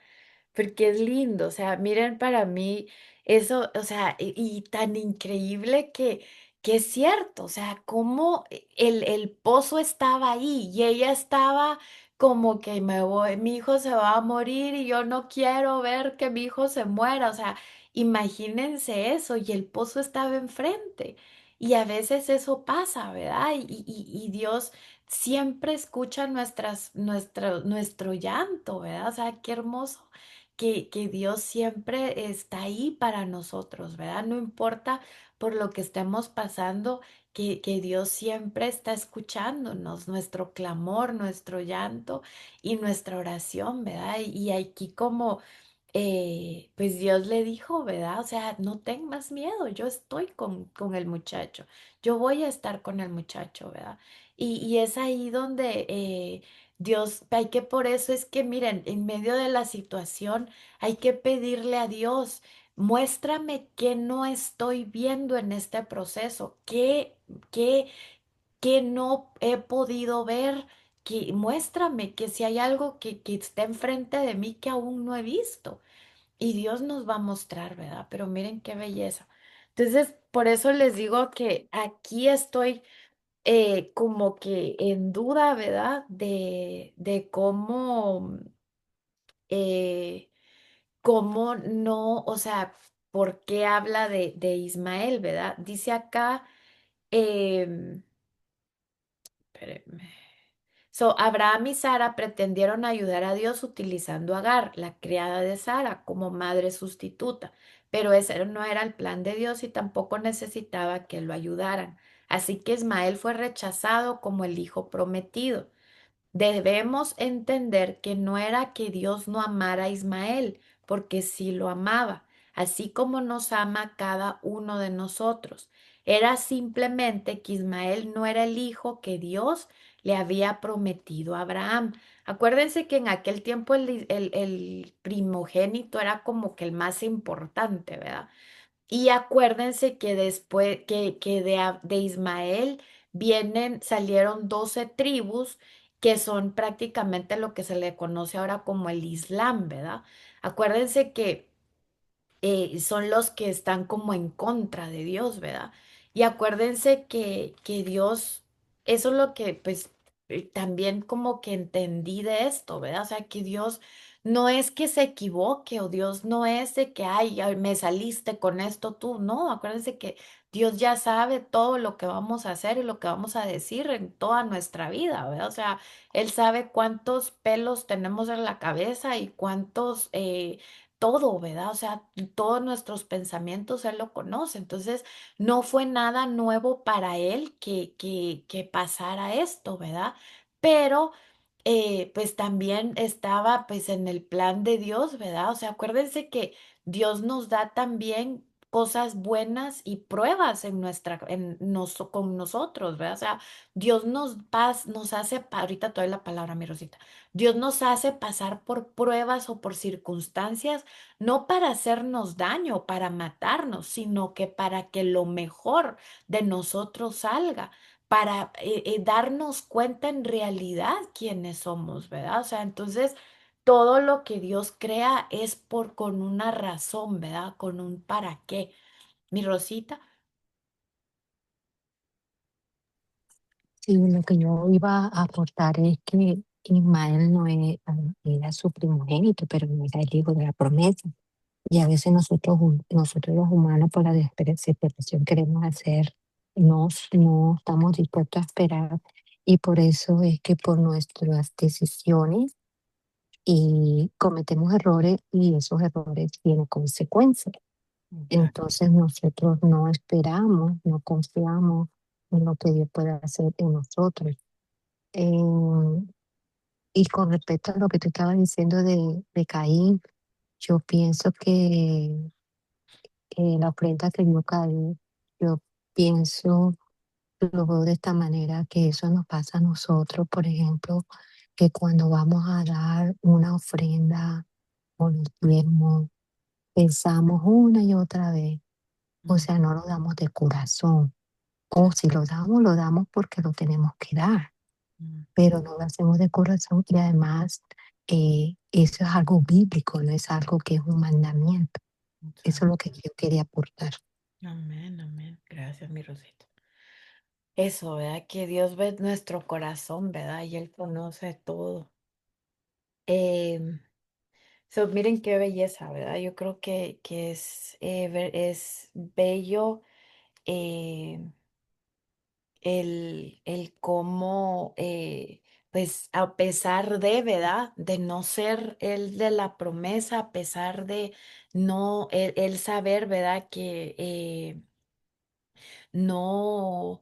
Porque es lindo, o sea, miren para mí eso, o sea, y tan increíble que es cierto, o sea, cómo el pozo estaba ahí y ella estaba como que me voy, mi hijo se va a morir y yo no quiero ver que mi hijo se muera, o sea, imagínense eso y el pozo estaba enfrente. Y a veces eso pasa, ¿verdad? Y Dios siempre escucha nuestro llanto, ¿verdad? O sea, qué hermoso que Dios siempre está ahí para nosotros, ¿verdad? No importa por lo que estemos pasando, que Dios siempre está escuchándonos, nuestro clamor, nuestro llanto y nuestra oración, ¿verdad? Y aquí como, pues Dios le dijo, ¿verdad? O sea, no tengas miedo, yo estoy con el muchacho, yo voy a estar con el muchacho, ¿verdad? Y es ahí donde Dios, hay que por eso es que miren, en medio de la situación hay que pedirle a Dios, muéstrame qué no estoy viendo en este proceso, qué, qué no he podido ver, muéstrame que si hay algo que está enfrente de mí que aún no he visto. Y Dios nos va a mostrar, ¿verdad? Pero miren qué belleza. Entonces, por eso les digo que aquí estoy como que en duda, ¿verdad? De eh, cómo no, o sea, por qué habla de Ismael, ¿verdad? Dice acá, em, espérenme. So, Abraham y Sara pretendieron ayudar a Dios utilizando a Agar, la criada de Sara, como madre sustituta, pero ese no era el plan de Dios y tampoco necesitaba que lo ayudaran. Así que Ismael fue rechazado como el hijo prometido. Debemos entender que no era que Dios no amara a Ismael, porque sí lo amaba, así como nos ama a cada uno de nosotros. Era simplemente que Ismael no era el hijo que Dios le había prometido a Abraham. Acuérdense que en aquel tiempo el primogénito era como que el más importante, ¿verdad? Y acuérdense que después que de Ismael salieron 12 tribus que son prácticamente lo que se le conoce ahora como el Islam, ¿verdad? Acuérdense que son los que están como en contra de Dios, ¿verdad? Y acuérdense que Dios, eso es lo que pues también como que entendí de esto, ¿verdad? O sea, que Dios no es que se equivoque o Dios no es de que, ay, me saliste con esto tú, no, acuérdense que Dios ya sabe todo lo que vamos a hacer y lo que vamos a decir en toda nuestra vida, ¿verdad? O sea, Él sabe cuántos pelos tenemos en la cabeza y cuántos todo, ¿verdad? O sea, todos nuestros pensamientos Él lo conoce. Entonces, no fue nada nuevo para Él que pasara esto, ¿verdad? Pero, pues también estaba, pues, en el plan de Dios, ¿verdad? O sea, acuérdense que Dios nos da también cosas buenas y pruebas con nosotros, ¿verdad? O sea, Dios nos hace, ahorita te doy la palabra, mi Rosita. Dios nos hace pasar por pruebas o por circunstancias no para hacernos daño, para matarnos, sino que para que lo mejor de nosotros salga, para darnos cuenta en realidad quiénes somos, ¿verdad? O sea, entonces todo lo que Dios crea es con una razón, ¿verdad? Con un para qué. Mi Rosita. Sí, lo que yo iba a aportar es que Ismael no era su primogénito, pero no era el hijo de la promesa. Y a veces nosotros los humanos, por la desesperación queremos hacer, no estamos dispuestos a esperar. Y por eso es que por nuestras decisiones y cometemos errores y esos errores tienen consecuencias. Entonces nosotros no esperamos, no confiamos en lo que Dios puede hacer en nosotros. Eh, y con respecto a lo que tú estabas diciendo de Caín, yo pienso que la ofrenda que dio Caín, yo pienso, lo veo de esta manera, que eso nos pasa a nosotros, por ejemplo, que cuando vamos a dar una ofrenda o los diezmos, pensamos una y otra vez, o Mm, sea, no lo damos de corazón, o si lo damos porque lo tenemos que dar, mm, pero no lo hacemos de corazón y además eso es algo bíblico, no es algo que es un mandamiento. Eso es lo que yo quería aportar. Amén, amén. Gracias, mi Rosita. Eso, ¿verdad? Que Dios ve nuestro corazón, ¿verdad? Y Él conoce todo. Em, miren qué belleza, ¿verdad? Yo creo que es bello eh, el cómo, pues a pesar de, ¿verdad? De no ser Él de la promesa, a pesar de no, él saber, ¿verdad? Que no.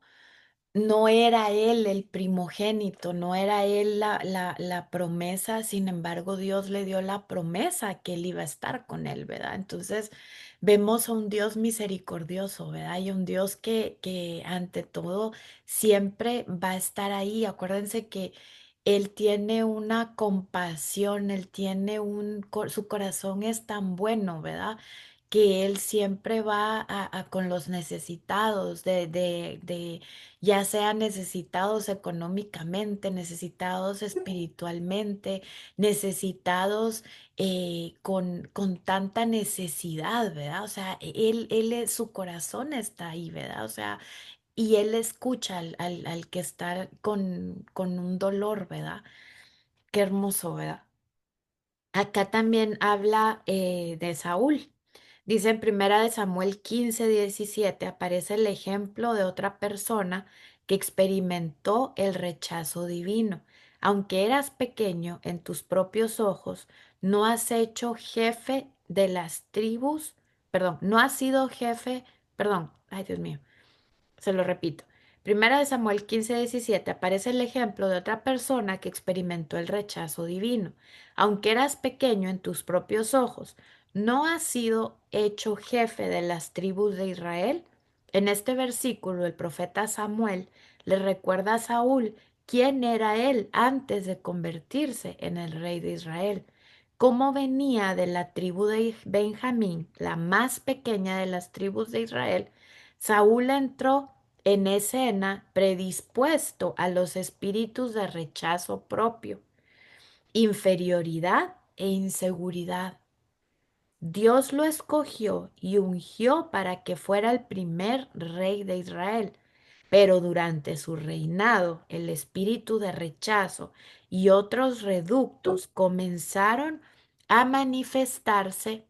No era él el primogénito, no era él la promesa, sin embargo Dios le dio la promesa que él iba a estar con él, ¿verdad? Entonces vemos a un Dios misericordioso, ¿verdad? Y un Dios que ante todo siempre va a estar ahí. Acuérdense que Él tiene una compasión, Él tiene su corazón es tan bueno, ¿verdad? Que Él siempre va con los necesitados, ya sean necesitados económicamente, necesitados espiritualmente, necesitados con tanta necesidad, ¿verdad? O sea, su corazón está ahí, ¿verdad? O sea, y él escucha al que está con un dolor, ¿verdad? Qué hermoso, ¿verdad? Acá también habla de Saúl. Dice en Primera de Samuel 15:17 aparece el ejemplo de otra persona que experimentó el rechazo divino. aunque eras pequeño en tus propios ojos, no has hecho jefe de las tribus, perdón, no has sido jefe, perdón, ay Dios mío, se lo repito. Primera de Samuel 15:17 aparece el ejemplo de otra persona que experimentó el rechazo divino. Aunque eras pequeño en tus propios ojos, ¿no has sido hecho jefe de las tribus de Israel? En este versículo, el profeta Samuel le recuerda a Saúl quién era él antes de convertirse en el rey de Israel. Cómo venía de la tribu de Benjamín, la más pequeña de las tribus de Israel. Saúl entró en escena predispuesto a los espíritus de rechazo propio, inferioridad e inseguridad. Dios lo escogió y ungió para que fuera el primer rey de Israel. Pero durante su reinado, el espíritu de rechazo y otros reductos comenzaron a manifestarse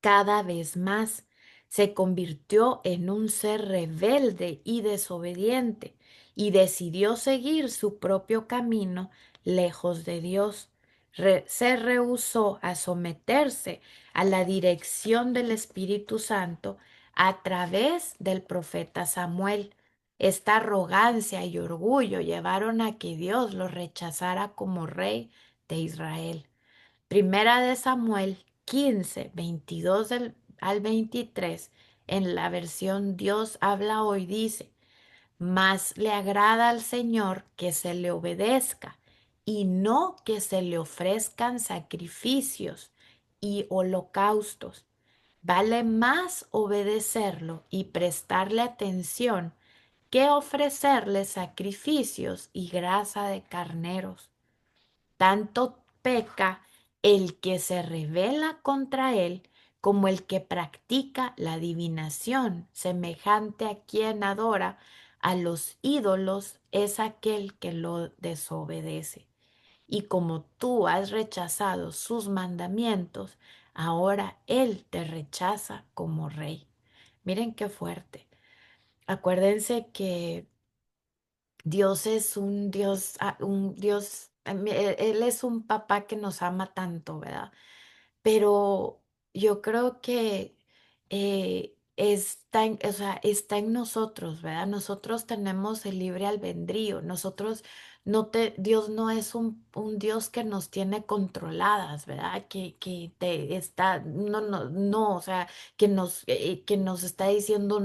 cada vez más. Se convirtió en un ser rebelde y desobediente y decidió seguir su propio camino lejos de Dios. Se rehusó a someterse a la dirección del Espíritu Santo a través del profeta Samuel. Esta arrogancia y orgullo llevaron a que Dios lo rechazara como rey de Israel. Primera de Samuel 15 22 al 23, en la versión Dios habla hoy, dice, más le agrada al Señor que se le obedezca y no que se le ofrezcan sacrificios y holocaustos. Vale más obedecerlo y prestarle atención que ofrecerle sacrificios y grasa de carneros. Tanto peca el que se rebela contra él como el que practica la adivinación, semejante a quien adora a los ídolos es aquel que lo desobedece. Y como tú has rechazado sus mandamientos, ahora él te rechaza como rey. Miren qué fuerte. Acuérdense que Dios es un Dios, Él es un papá que nos ama tanto, ¿verdad? Pero yo creo que o sea, está en nosotros, ¿verdad? Nosotros tenemos el libre albedrío. Nosotros Dios no es un Dios que nos tiene controladas, ¿verdad? Que te está, no, o sea, que nos está diciendo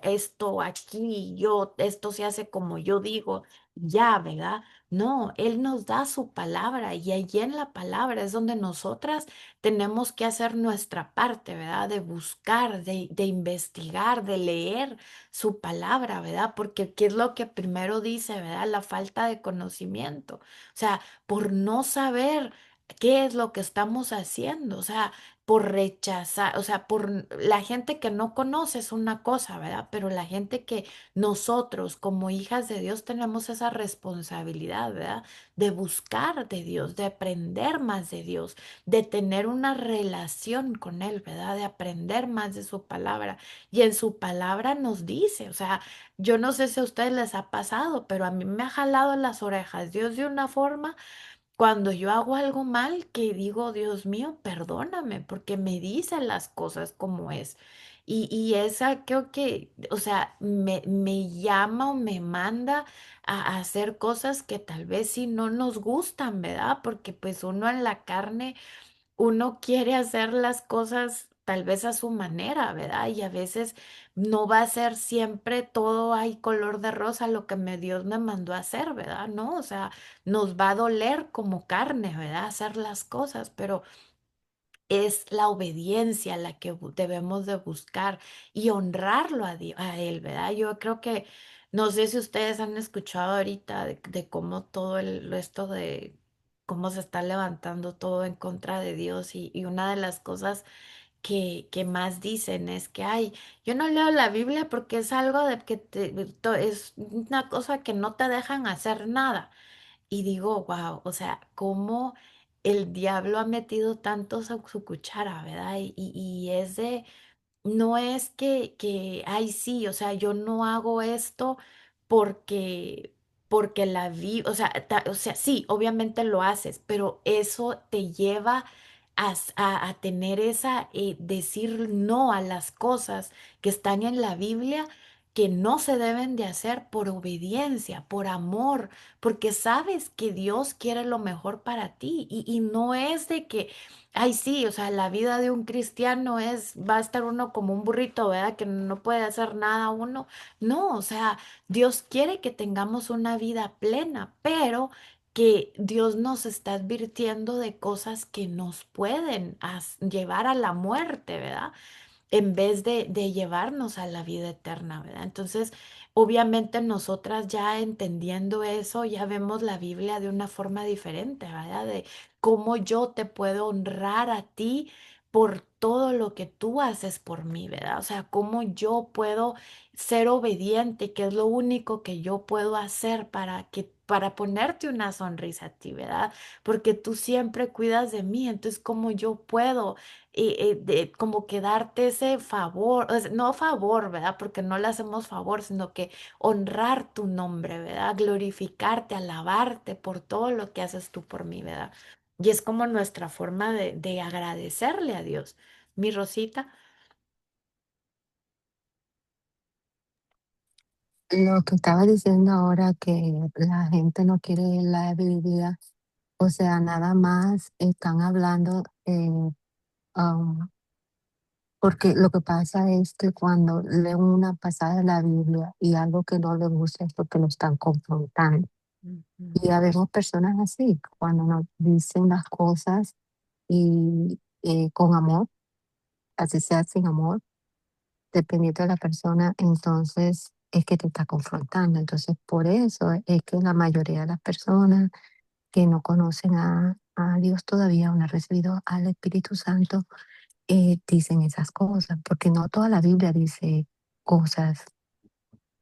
esto aquí, esto se hace como yo digo, ya, ¿verdad? No, Él nos da su palabra y allí en la palabra es donde nosotras tenemos que hacer nuestra parte, ¿verdad? De buscar, de investigar, de leer su palabra, ¿verdad? Porque ¿qué es lo que primero dice, ¿verdad? La falta de conocimiento. O sea, por no saber qué es lo que estamos haciendo, o sea, por rechazar, o sea, por la gente que no conoce es una cosa, ¿verdad? Pero la gente que nosotros como hijas de Dios tenemos esa responsabilidad, ¿verdad? De buscar de Dios, de aprender más de Dios, de tener una relación con Él, ¿verdad? De aprender más de su palabra. Y en su palabra nos dice, o sea, yo no sé si a ustedes les ha pasado, pero a mí me ha jalado las orejas Dios de una forma cuando yo hago algo mal que digo, Dios mío, perdóname, porque me dice las cosas como es. Y esa creo que, o sea, me llama o me manda a hacer cosas que tal vez sí no nos gustan, ¿verdad? Porque pues uno en la carne uno quiere hacer las cosas tal vez a su manera, ¿verdad? Y a veces no va a ser siempre todo hay color de rosa lo que Dios me mandó a hacer, ¿verdad? No, o sea, nos va a doler como carne, ¿verdad? Hacer las cosas, pero es la obediencia la que debemos de buscar y honrarlo a Él, ¿verdad? Yo creo que, no sé si ustedes han escuchado ahorita de cómo todo esto de cómo se está levantando todo en contra de Dios y una de las cosas que más dicen es que, ay, yo no leo la Biblia porque es algo de que es una cosa que no te dejan hacer nada. Y digo, wow, o sea, cómo el diablo ha metido tanto su cuchara, ¿verdad? Y es de, no es ay, sí, o sea, yo no hago esto porque porque o sea, o sea, sí, obviamente lo haces, pero eso te lleva a tener decir no a las cosas que están en la Biblia que no se deben de hacer por obediencia, por amor, porque sabes que Dios quiere lo mejor para ti y no es de que, ay, sí, o sea, la vida de un cristiano va a estar uno como un burrito, ¿verdad? Que no puede hacer nada uno. No, o sea, Dios quiere que tengamos una vida plena, pero que Dios nos está advirtiendo de cosas que nos pueden llevar a la muerte, ¿verdad? En vez de llevarnos a la vida eterna, ¿verdad? Entonces, obviamente nosotras ya entendiendo eso, ya vemos la Biblia de una forma diferente, ¿verdad? De cómo yo te puedo honrar a ti por todo lo que tú haces por mí, ¿verdad? O sea, cómo yo puedo ser obediente, que es lo único que yo puedo hacer para ponerte una sonrisa a ti, ¿verdad? Porque tú siempre cuidas de mí, entonces cómo yo puedo como que darte ese favor, o sea, no favor, ¿verdad? Porque no le hacemos favor, sino que honrar tu nombre, ¿verdad? Glorificarte, alabarte por todo lo que haces tú por mí, ¿verdad? Y es como nuestra forma de agradecerle a Dios. Mi Rosita. Lo que estaba diciendo ahora que la gente no quiere la Biblia, o sea, nada más están hablando, um, porque lo que pasa es que cuando leen una pasada de la Biblia y algo que no les gusta es porque lo están confrontando. Ujú. Y habemos personas así, cuando nos dicen las cosas y con amor, así sea sin amor, dependiendo de la persona, entonces es que te está confrontando. Entonces, por eso es que la mayoría de las personas que no conocen a Dios todavía o no han recibido al Espíritu Santo, dicen esas cosas, porque no toda la Biblia dice cosas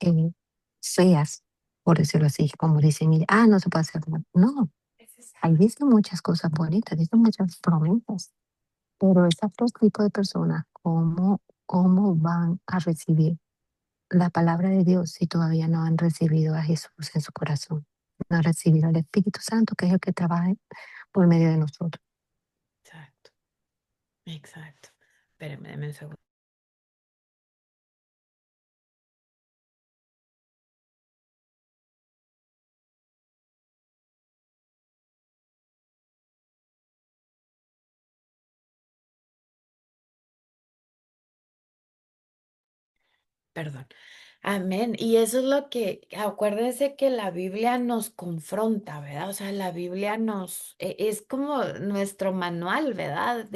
eh, feas, por decirlo así, como dicen, no se puede hacer nada. No, ahí dicen muchas cosas bonitas, dicen muchas promesas, pero esos dos tipos de personas, ¿cómo van a recibir la palabra de Dios si todavía no han recibido a Jesús en su corazón? No han recibido al Espíritu Santo, que es el que trabaja por medio de nosotros. Exacto, exacto. Espérame, dame un segundo. Perdón. Amén. Y eso es lo que, acuérdense que la Biblia nos confronta, ¿verdad? O sea, la Biblia es como nuestro manual, ¿verdad?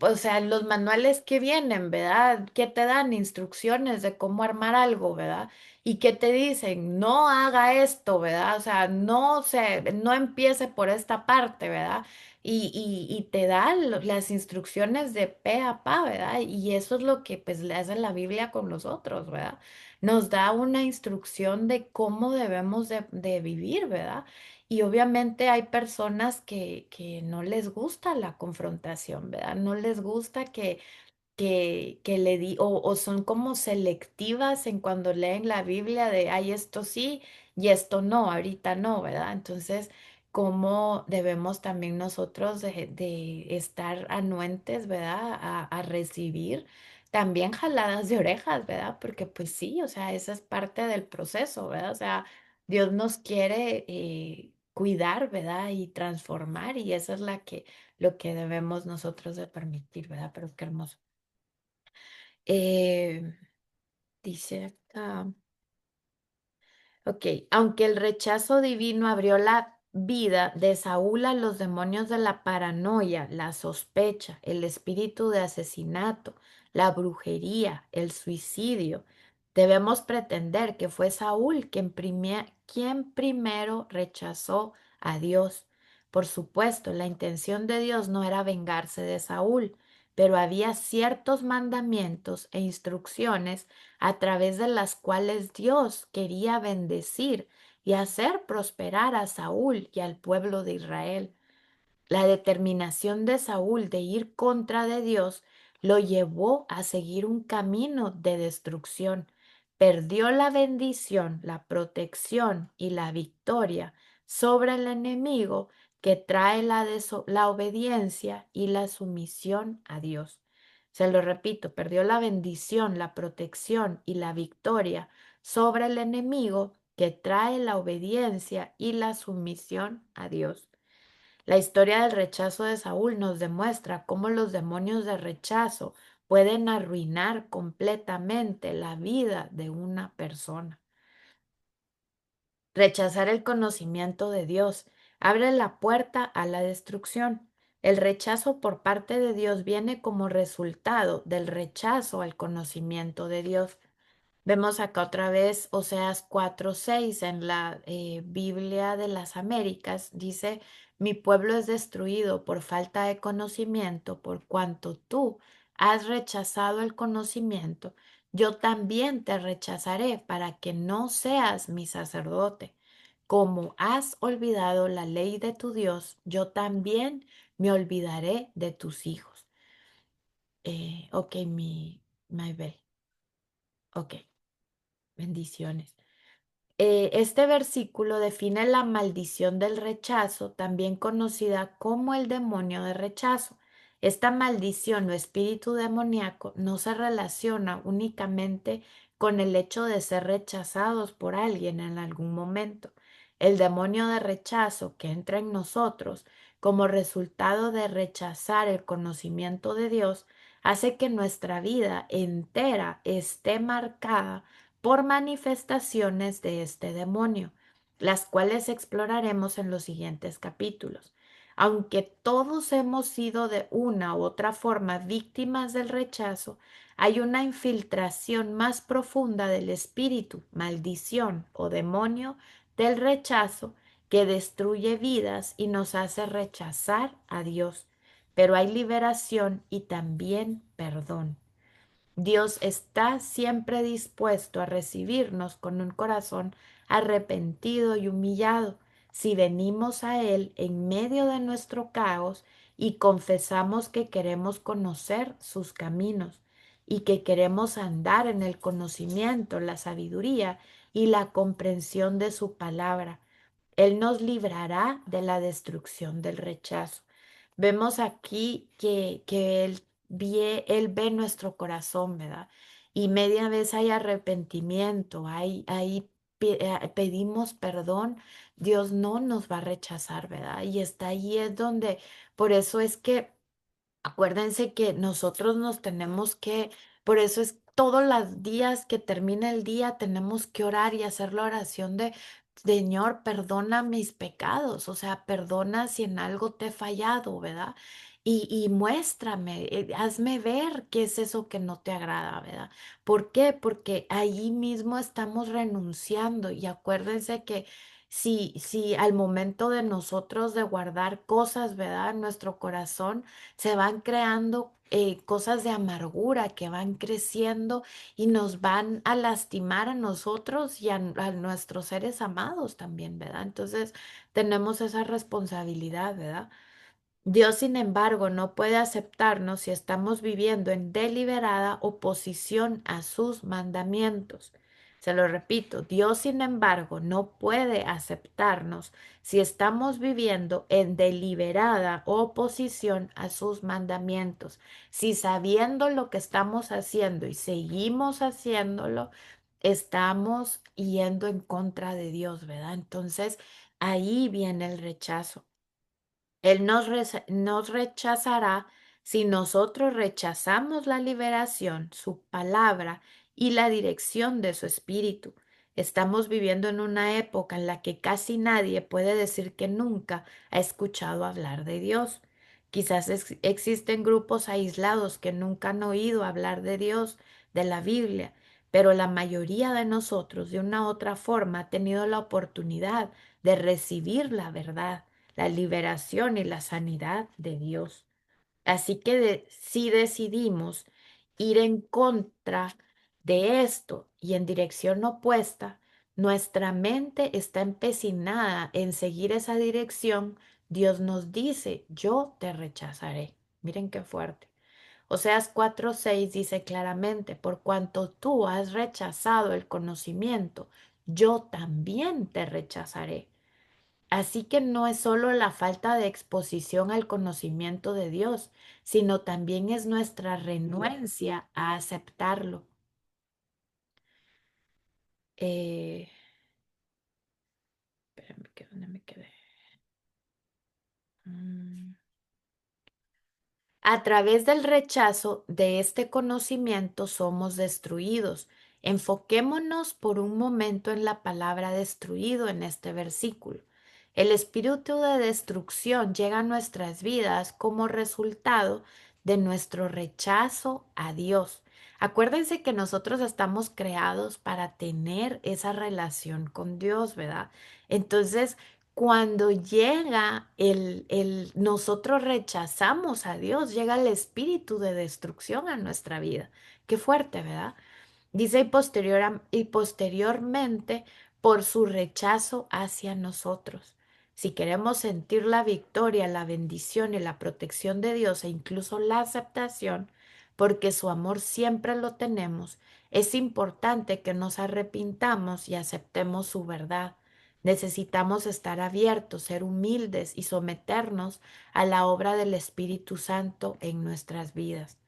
O sea, los manuales que vienen, ¿verdad? Que te dan instrucciones de cómo armar algo, ¿verdad? Y que te dicen, no haga esto, ¿verdad? O sea, no empiece por esta parte, ¿verdad? Y te dan las instrucciones de pe a pa, ¿verdad? Y eso es lo que pues le hace la Biblia con nosotros, ¿verdad? Nos da una instrucción de cómo debemos de vivir, ¿verdad? Y obviamente hay personas que no les gusta la confrontación, ¿verdad? No les gusta que o son como selectivas en cuando leen la Biblia de, ay, esto sí y esto no, ahorita no, ¿verdad? Entonces, cómo debemos también nosotros de estar anuentes, ¿verdad? A recibir también jaladas de orejas, ¿verdad? Porque pues sí, o sea, esa es parte del proceso, ¿verdad? O sea, Dios nos quiere cuidar, ¿verdad? Y transformar y esa es lo que debemos nosotros de permitir, ¿verdad? Pero qué hermoso. Eh, dice acá. Ok, aunque el rechazo divino abrió la vida de Saúl a los demonios de la paranoia, la sospecha, el espíritu de asesinato, la brujería, el suicidio, debemos pretender que fue Saúl quien primero rechazó a Dios. Por supuesto, la intención de Dios no era vengarse de Saúl, pero había ciertos mandamientos e instrucciones a través de las cuales Dios quería bendecir y hacer prosperar a Saúl y al pueblo de Israel. La determinación de Saúl de ir contra de Dios lo llevó a seguir un camino de destrucción, perdió la bendición, la protección y la victoria sobre el enemigo que trae la obediencia y la sumisión a Dios. Se lo repito, perdió la bendición, la protección y la victoria sobre el enemigo que trae la obediencia y la sumisión a Dios. La historia del rechazo de Saúl nos demuestra cómo los demonios de rechazo pueden arruinar completamente la vida de una persona. Rechazar el conocimiento de Dios abre la puerta a la destrucción. El rechazo por parte de Dios viene como resultado del rechazo al conocimiento de Dios. Vemos acá otra vez Oseas 4:6 en la Biblia de las Américas. Dice, mi pueblo es destruido por falta de conocimiento, por cuanto tú has rechazado el conocimiento, yo también te rechazaré para que no seas mi sacerdote. Como has olvidado la ley de tu Dios, yo también me olvidaré de tus hijos. Ok, Maybel. Ok, bendiciones. Este versículo define la maldición del rechazo, también conocida como el demonio de rechazo. Esta maldición o espíritu demoníaco no se relaciona únicamente con el hecho de ser rechazados por alguien en algún momento. El demonio de rechazo que entra en nosotros como resultado de rechazar el conocimiento de Dios hace que nuestra vida entera esté marcada por manifestaciones de este demonio, las cuales exploraremos en los siguientes capítulos. Aunque todos hemos sido de una u otra forma víctimas del rechazo, hay una infiltración más profunda del espíritu, maldición o demonio del rechazo que destruye vidas y nos hace rechazar a Dios. Pero hay liberación y también perdón. Dios está siempre dispuesto a recibirnos con un corazón arrepentido y humillado si venimos a Él en medio de nuestro caos y confesamos que queremos conocer sus caminos y que queremos andar en el conocimiento, la sabiduría y la comprensión de su palabra. Él nos librará de la destrucción del rechazo. Vemos aquí que Él ve nuestro corazón, ¿verdad? Y media vez hay arrepentimiento, pedimos perdón, Dios no nos va a rechazar, ¿verdad? Y está ahí es donde, por eso es que acuérdense que nosotros nos tenemos que, por eso es todos los días que termina el día, tenemos que orar y hacer la oración de, Señor, perdona mis pecados, o sea, perdona si en algo te he fallado, ¿verdad? Y muéstrame, hazme ver qué es eso que no te agrada, ¿verdad? ¿Por qué? Porque ahí mismo estamos renunciando y acuérdense que si al momento de nosotros de guardar cosas, ¿verdad? En nuestro corazón, se van creando cosas de amargura que van creciendo y nos van a lastimar a nosotros y a nuestros seres amados también, ¿verdad? Entonces tenemos esa responsabilidad, ¿verdad? Dios, sin embargo, no puede aceptarnos si estamos viviendo en deliberada oposición a sus mandamientos. Se lo repito, Dios, sin embargo, no puede aceptarnos si estamos viviendo en deliberada oposición a sus mandamientos. Si sabiendo lo que estamos haciendo y seguimos haciéndolo, estamos yendo en contra de Dios, ¿verdad? Entonces, ahí viene el rechazo. Él nos rechazará si nosotros rechazamos la liberación, su palabra y la dirección de su espíritu. Estamos viviendo en una época en la que casi nadie puede decir que nunca ha escuchado hablar de Dios. Quizás existen grupos aislados que nunca han oído hablar de Dios, de la Biblia, pero la mayoría de nosotros de una u otra forma ha tenido la oportunidad de recibir la verdad, la liberación y la sanidad de Dios. Así que si decidimos ir en contra de esto y en dirección opuesta, nuestra mente está empecinada en seguir esa dirección, Dios nos dice, yo te rechazaré. Miren qué fuerte. Oseas 4:6 dice claramente, por cuanto tú has rechazado el conocimiento, yo también te rechazaré. Así que no es solo la falta de exposición al conocimiento de Dios, sino también es nuestra renuencia a aceptarlo. Eh, espérame, ¿dónde me quedé? Mm. A través del rechazo de este conocimiento somos destruidos. Enfoquémonos por un momento en la palabra destruido en este versículo. El espíritu de destrucción llega a nuestras vidas como resultado de nuestro rechazo a Dios. Acuérdense que nosotros estamos creados para tener esa relación con Dios, ¿verdad? Entonces, cuando llega nosotros rechazamos a Dios, llega el espíritu de destrucción a nuestra vida. Qué fuerte, ¿verdad? Dice y posteriormente por su rechazo hacia nosotros. Si queremos sentir la victoria, la bendición y la protección de Dios e incluso la aceptación, porque su amor siempre lo tenemos, es importante que nos arrepintamos y aceptemos su verdad. Necesitamos estar abiertos, ser humildes y someternos a la obra del Espíritu Santo en nuestras vidas.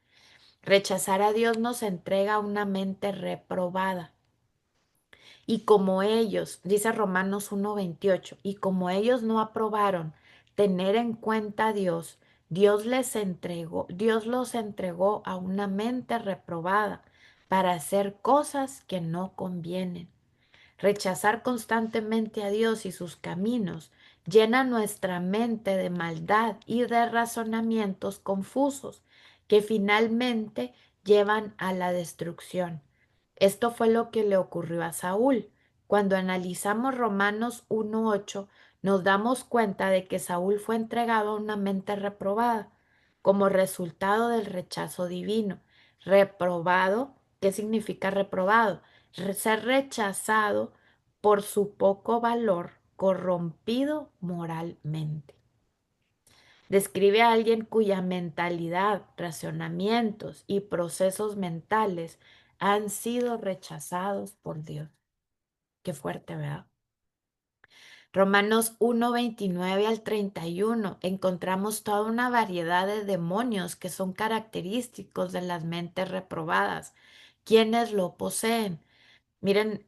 Rechazar a Dios nos entrega una mente reprobada. Y como ellos, dice Romanos 1:28, y como ellos no aprobaron tener en cuenta a Dios, Dios los entregó a una mente reprobada para hacer cosas que no convienen. Rechazar constantemente a Dios y sus caminos llena nuestra mente de maldad y de razonamientos confusos que finalmente llevan a la destrucción. Esto fue lo que le ocurrió a Saúl. Cuando analizamos Romanos 1:8, nos damos cuenta de que Saúl fue entregado a una mente reprobada como resultado del rechazo divino. Reprobado, ¿qué significa reprobado? Ser rechazado por su poco valor, corrompido moralmente. Describe a alguien cuya mentalidad, razonamientos y procesos mentales han sido rechazados por Dios. Qué fuerte, ¿verdad? Romanos 1:29 al 31 encontramos toda una variedad de demonios que son característicos de las mentes reprobadas. ¿Quiénes lo poseen? Miren,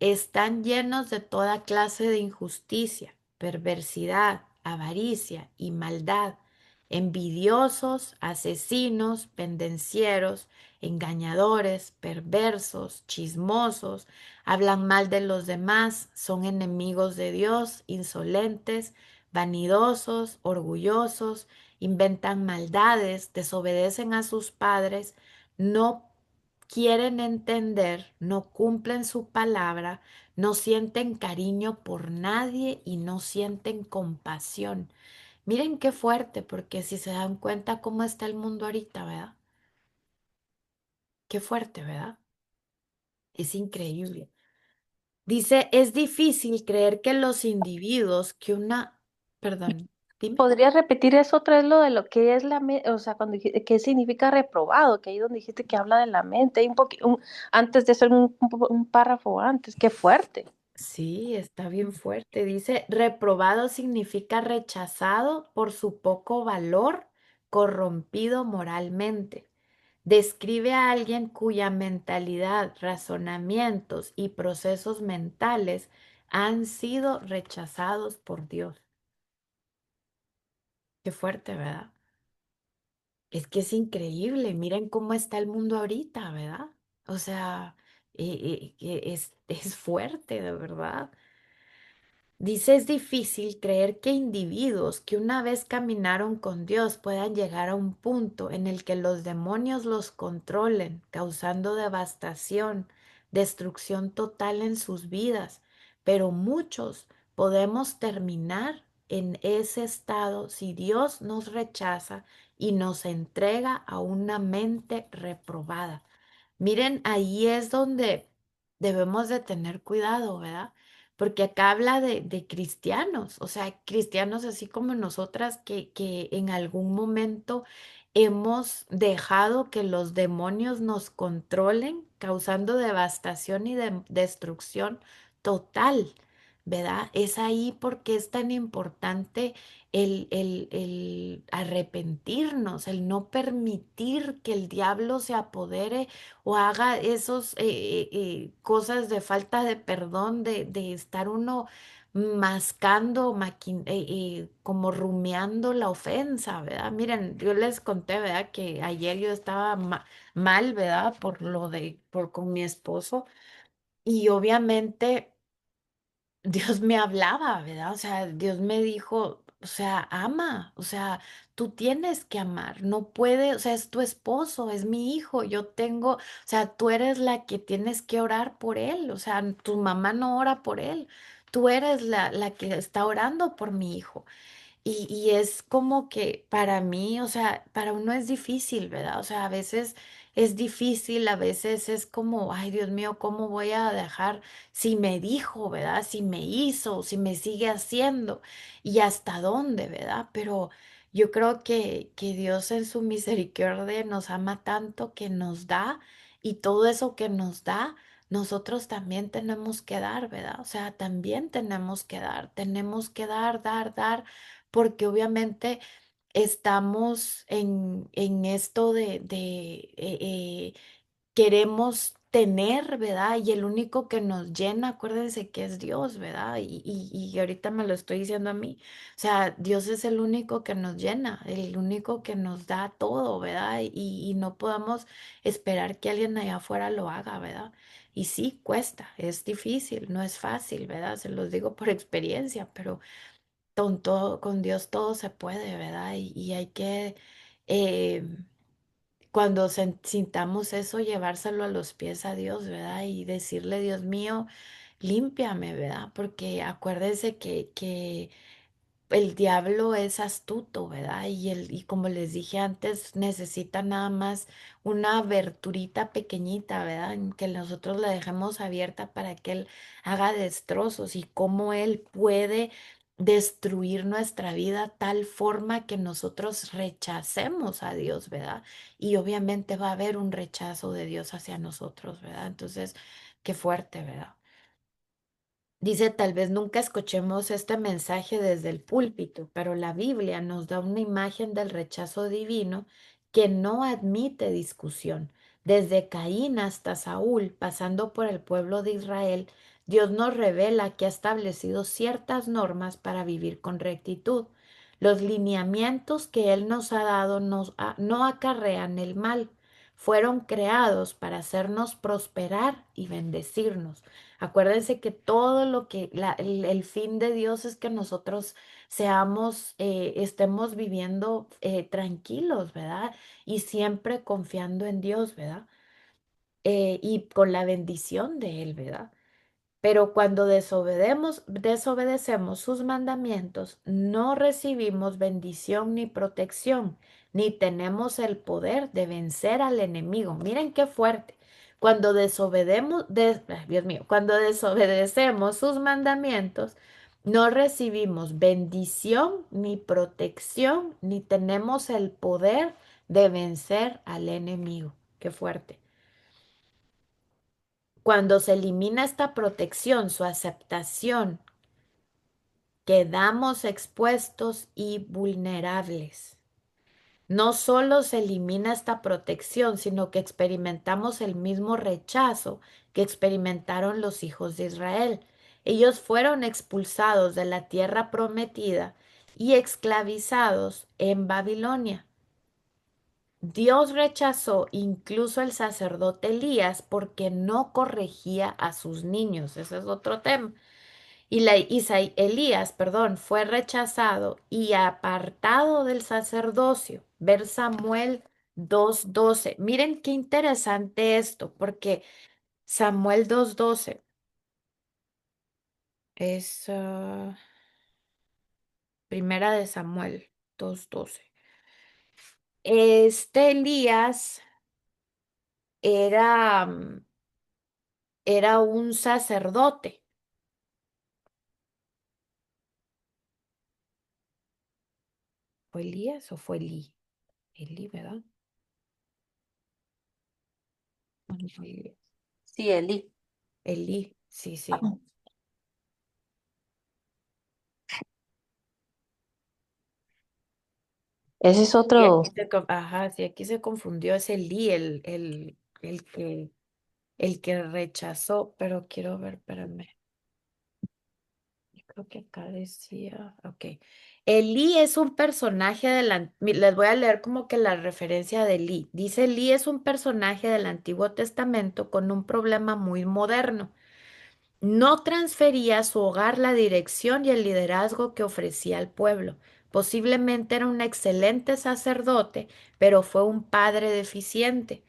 están llenos de toda clase de injusticia, perversidad, avaricia y maldad, envidiosos, asesinos, pendencieros, engañadores, perversos, chismosos, hablan mal de los demás, son enemigos de Dios, insolentes, vanidosos, orgullosos, inventan maldades, desobedecen a sus padres, no quieren entender, no cumplen su palabra, no sienten cariño por nadie y no sienten compasión. Miren qué fuerte, porque si se dan cuenta cómo está el mundo ahorita, ¿verdad? Qué fuerte, ¿verdad? Es increíble. Dice, es difícil creer que los individuos perdón, dime. ¿Podrías repetir eso otra vez lo de lo que es o sea, qué significa reprobado? Que ahí donde dijiste que habla de la mente, hay antes de ser un párrafo antes, qué fuerte. Sí, está bien fuerte. Dice, reprobado significa rechazado por su poco valor, corrompido moralmente. Describe a alguien cuya mentalidad, razonamientos y procesos mentales han sido rechazados por Dios. Qué fuerte, ¿verdad? Es que es increíble. Miren cómo está el mundo ahorita, ¿verdad? O sea, es fuerte, de verdad. Dice, es difícil creer que individuos que una vez caminaron con Dios puedan llegar a un punto en el que los demonios los controlen, causando devastación, destrucción total en sus vidas. Pero muchos podemos terminar en ese estado si Dios nos rechaza y nos entrega a una mente reprobada. Miren, ahí es donde debemos de tener cuidado, ¿verdad? Porque acá habla de cristianos, o sea, cristianos así como nosotras que en algún momento hemos dejado que los demonios nos controlen, causando devastación y destrucción total, ¿verdad? Es ahí porque es tan importante el arrepentirnos, el no permitir que el diablo se apodere o haga esos cosas de falta de perdón, de estar uno mascando, como rumiando la ofensa, ¿verdad? Miren, yo les conté, ¿verdad? Que ayer yo estaba mal, ¿verdad? Por con mi esposo y obviamente Dios me hablaba, ¿verdad? O sea, Dios me dijo, o sea, ama, o sea, tú tienes que amar, no puede, o sea, es tu esposo, es mi hijo, yo tengo, o sea, tú eres la que tienes que orar por él, o sea, tu mamá no ora por él, tú eres la que está orando por mi hijo. Y es como que para mí, o sea, para uno es difícil, ¿verdad? O sea, a veces es difícil, a veces es como, ay, Dios mío, ¿cómo voy a dejar si me dijo, ¿verdad? Si me hizo, si me sigue haciendo y hasta dónde, ¿verdad? Pero yo creo que Dios en su misericordia nos ama tanto que nos da y todo eso que nos da. Nosotros también tenemos que dar, ¿verdad? O sea, también tenemos que dar, dar, dar, porque obviamente estamos en esto queremos tener, ¿verdad? Y el único que nos llena, acuérdense que es Dios, ¿verdad? Y ahorita me lo estoy diciendo a mí. O sea, Dios es el único que nos llena, el único que nos da todo, ¿verdad? Y no podamos esperar que alguien allá afuera lo haga, ¿verdad? Y sí, cuesta, es difícil, no es fácil, ¿verdad? Se los digo por experiencia, pero con Dios todo se puede, ¿verdad? Y hay que, eh, cuando sintamos eso, llevárselo a los pies a Dios, ¿verdad? Y decirle, Dios mío, límpiame, ¿verdad? Porque acuérdense que el diablo es astuto, ¿verdad? Y como les dije antes, necesita nada más una aberturita pequeñita, ¿verdad? En que nosotros la dejemos abierta para que él haga destrozos y cómo él puede destruir nuestra vida tal forma que nosotros rechacemos a Dios, ¿verdad? Y obviamente va a haber un rechazo de Dios hacia nosotros, ¿verdad? Entonces, qué fuerte, ¿verdad? Dice, tal vez nunca escuchemos este mensaje desde el púlpito, pero la Biblia nos da una imagen del rechazo divino que no admite discusión. Desde Caín hasta Saúl, pasando por el pueblo de Israel, Dios nos revela que ha establecido ciertas normas para vivir con rectitud. Los lineamientos que Él nos ha dado no acarrean el mal, fueron creados para hacernos prosperar y bendecirnos. Acuérdense que todo lo que el fin de Dios es que nosotros estemos viviendo tranquilos, ¿verdad? Y siempre confiando en Dios, ¿verdad? Y con la bendición de Él, ¿verdad? Pero cuando desobedecemos sus mandamientos, no recibimos bendición ni protección, ni tenemos el poder de vencer al enemigo. Miren qué fuerte. Ay, Dios mío, cuando desobedecemos sus mandamientos, no recibimos bendición ni protección, ni tenemos el poder de vencer al enemigo. Qué fuerte. Cuando se elimina esta protección, su aceptación, quedamos expuestos y vulnerables. No solo se elimina esta protección, sino que experimentamos el mismo rechazo que experimentaron los hijos de Israel. Ellos fueron expulsados de la tierra prometida y esclavizados en Babilonia. Dios rechazó incluso el sacerdote Elías porque no corregía a sus niños. Ese es otro tema. Elías, perdón, fue rechazado y apartado del sacerdocio. Ver Samuel 2:12. Miren qué interesante esto, porque Samuel 2:12 es primera de Samuel 2:12. Este Elías era, era un sacerdote. ¿Fue Elías o fue Elí? Elí, ¿verdad? Bueno, Elí. Sí, Eli. Elí, sí, sí. Ese es Y otro. ajá, sí, aquí se confundió, es Elí, el que rechazó, pero quiero ver, espérame. Yo creo que acá decía, ok. Elí es un personaje les voy a leer como que la referencia de Elí. Dice, Elí es un personaje del Antiguo Testamento con un problema muy moderno. No transfería a su hogar la dirección y el liderazgo que ofrecía al pueblo. Posiblemente era un excelente sacerdote, pero fue un padre deficiente.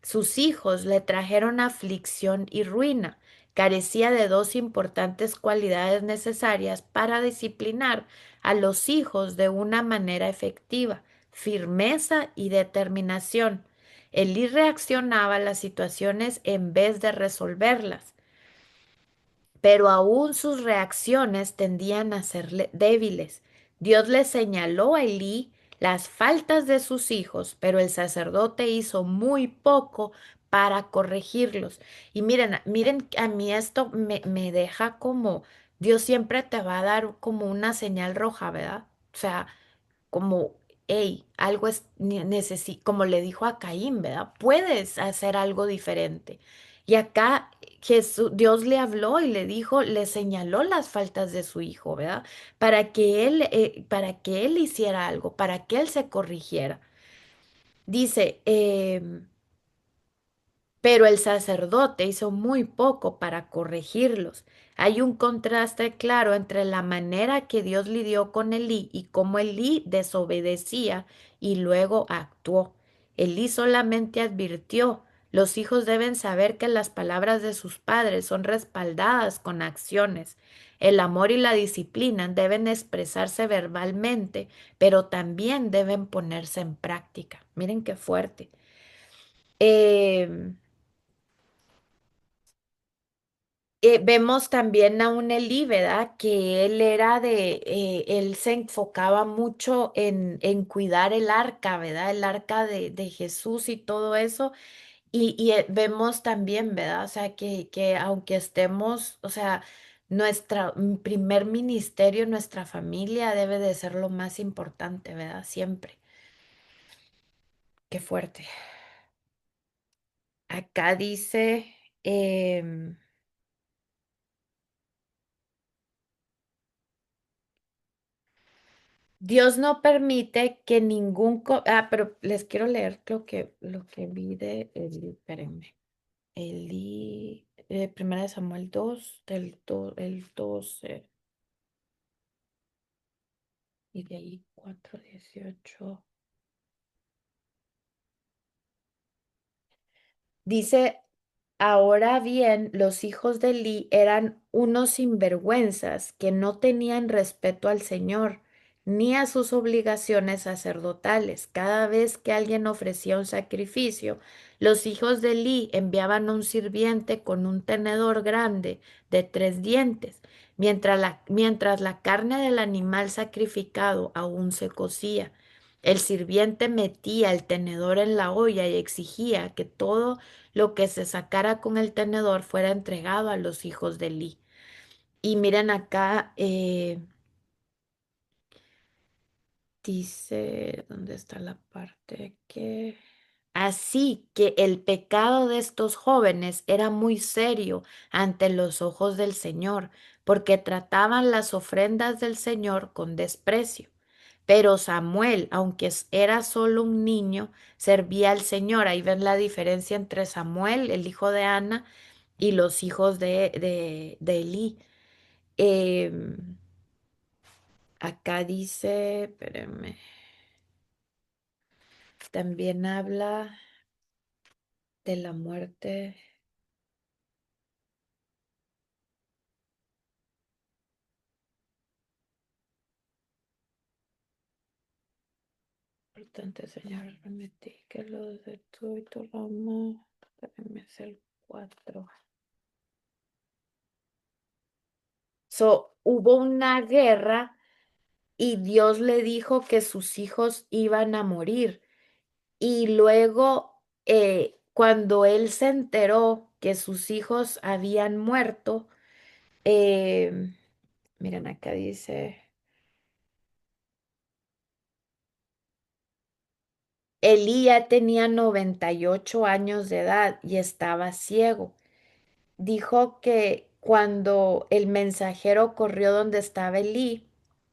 Sus hijos le trajeron aflicción y ruina. Carecía de dos importantes cualidades necesarias para disciplinar a los hijos de una manera efectiva: firmeza y determinación. Elí reaccionaba a las situaciones en vez de resolverlas, pero aún sus reacciones tendían a ser débiles. Dios le señaló a Elí las faltas de sus hijos, pero el sacerdote hizo muy poco para corregirlos. Y miren, miren, a mí esto me deja como, Dios siempre te va a dar como una señal roja, ¿verdad? O sea, como, hey, algo es, como le dijo a Caín, ¿verdad? Puedes hacer algo diferente. Y acá Dios le habló y le dijo, le señaló las faltas de su hijo, ¿verdad? Para que él hiciera algo, para que él se corrigiera. Dice, pero el sacerdote hizo muy poco para corregirlos. Hay un contraste claro entre la manera que Dios lidió con Elí y cómo Elí desobedecía y luego actuó. Elí solamente advirtió: los hijos deben saber que las palabras de sus padres son respaldadas con acciones. El amor y la disciplina deben expresarse verbalmente, pero también deben ponerse en práctica. Miren qué fuerte. Em, Vemos también a un Elí, ¿verdad? Que él se enfocaba mucho en cuidar el arca, ¿verdad? El arca de Jesús y todo eso. Vemos también, ¿verdad? O sea, que aunque estemos, o sea, nuestro primer ministerio, nuestra familia debe de ser lo más importante, ¿verdad? Siempre. Qué fuerte. Acá dice, em, Dios no permite que pero les quiero leer lo que vi de Eli, espérenme. Eli, Primera de Samuel 2 el 12, y de ahí 4:18. Dice, ahora bien, los hijos de Elí eran unos sinvergüenzas que no tenían respeto al Señor ni a sus obligaciones sacerdotales. Cada vez que alguien ofrecía un sacrificio, los hijos de Elí enviaban un sirviente con un tenedor grande de 3 dientes, mientras la carne del animal sacrificado aún se cocía. El sirviente metía el tenedor en la olla y exigía que todo lo que se sacara con el tenedor fuera entregado a los hijos de Elí. Y miren acá, dice, ¿dónde está la parte que? Así que el pecado de estos jóvenes era muy serio ante los ojos del Señor, porque trataban las ofrendas del Señor con desprecio. Pero Samuel, aunque era solo un niño, servía al Señor. Ahí ven la diferencia entre Samuel, el hijo de Ana, y los hijos de Elí. Em, Acá dice, espérenme, también habla de la muerte. Importante, Señor, permití que los de tú y tu ramo, espérenme, es el 4. Hubo una guerra y Dios le dijo que sus hijos iban a morir. Y luego, cuando él se enteró que sus hijos habían muerto, eh, miren acá dice, Elí ya tenía 98 años de edad y estaba ciego. Dijo que cuando el mensajero corrió donde estaba Elí,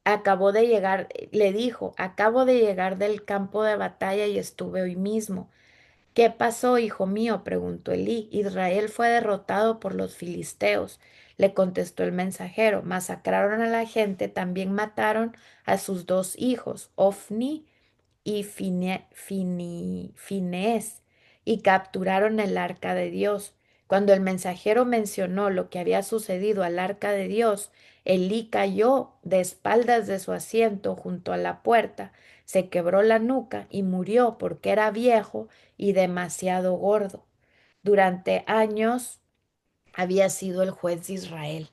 acabó de llegar, le dijo, acabo de llegar del campo de batalla y estuve hoy mismo. ¿Qué pasó, hijo mío? Preguntó Elí. Israel fue derrotado por los filisteos, le contestó el mensajero. Masacraron a la gente, también mataron a sus dos hijos, Ofni y Finés, y capturaron el arca de Dios. Cuando el mensajero mencionó lo que había sucedido al arca de Dios, Elí cayó de espaldas de su asiento junto a la puerta, se quebró la nuca y murió porque era viejo y demasiado gordo. Durante años había sido el juez de Israel.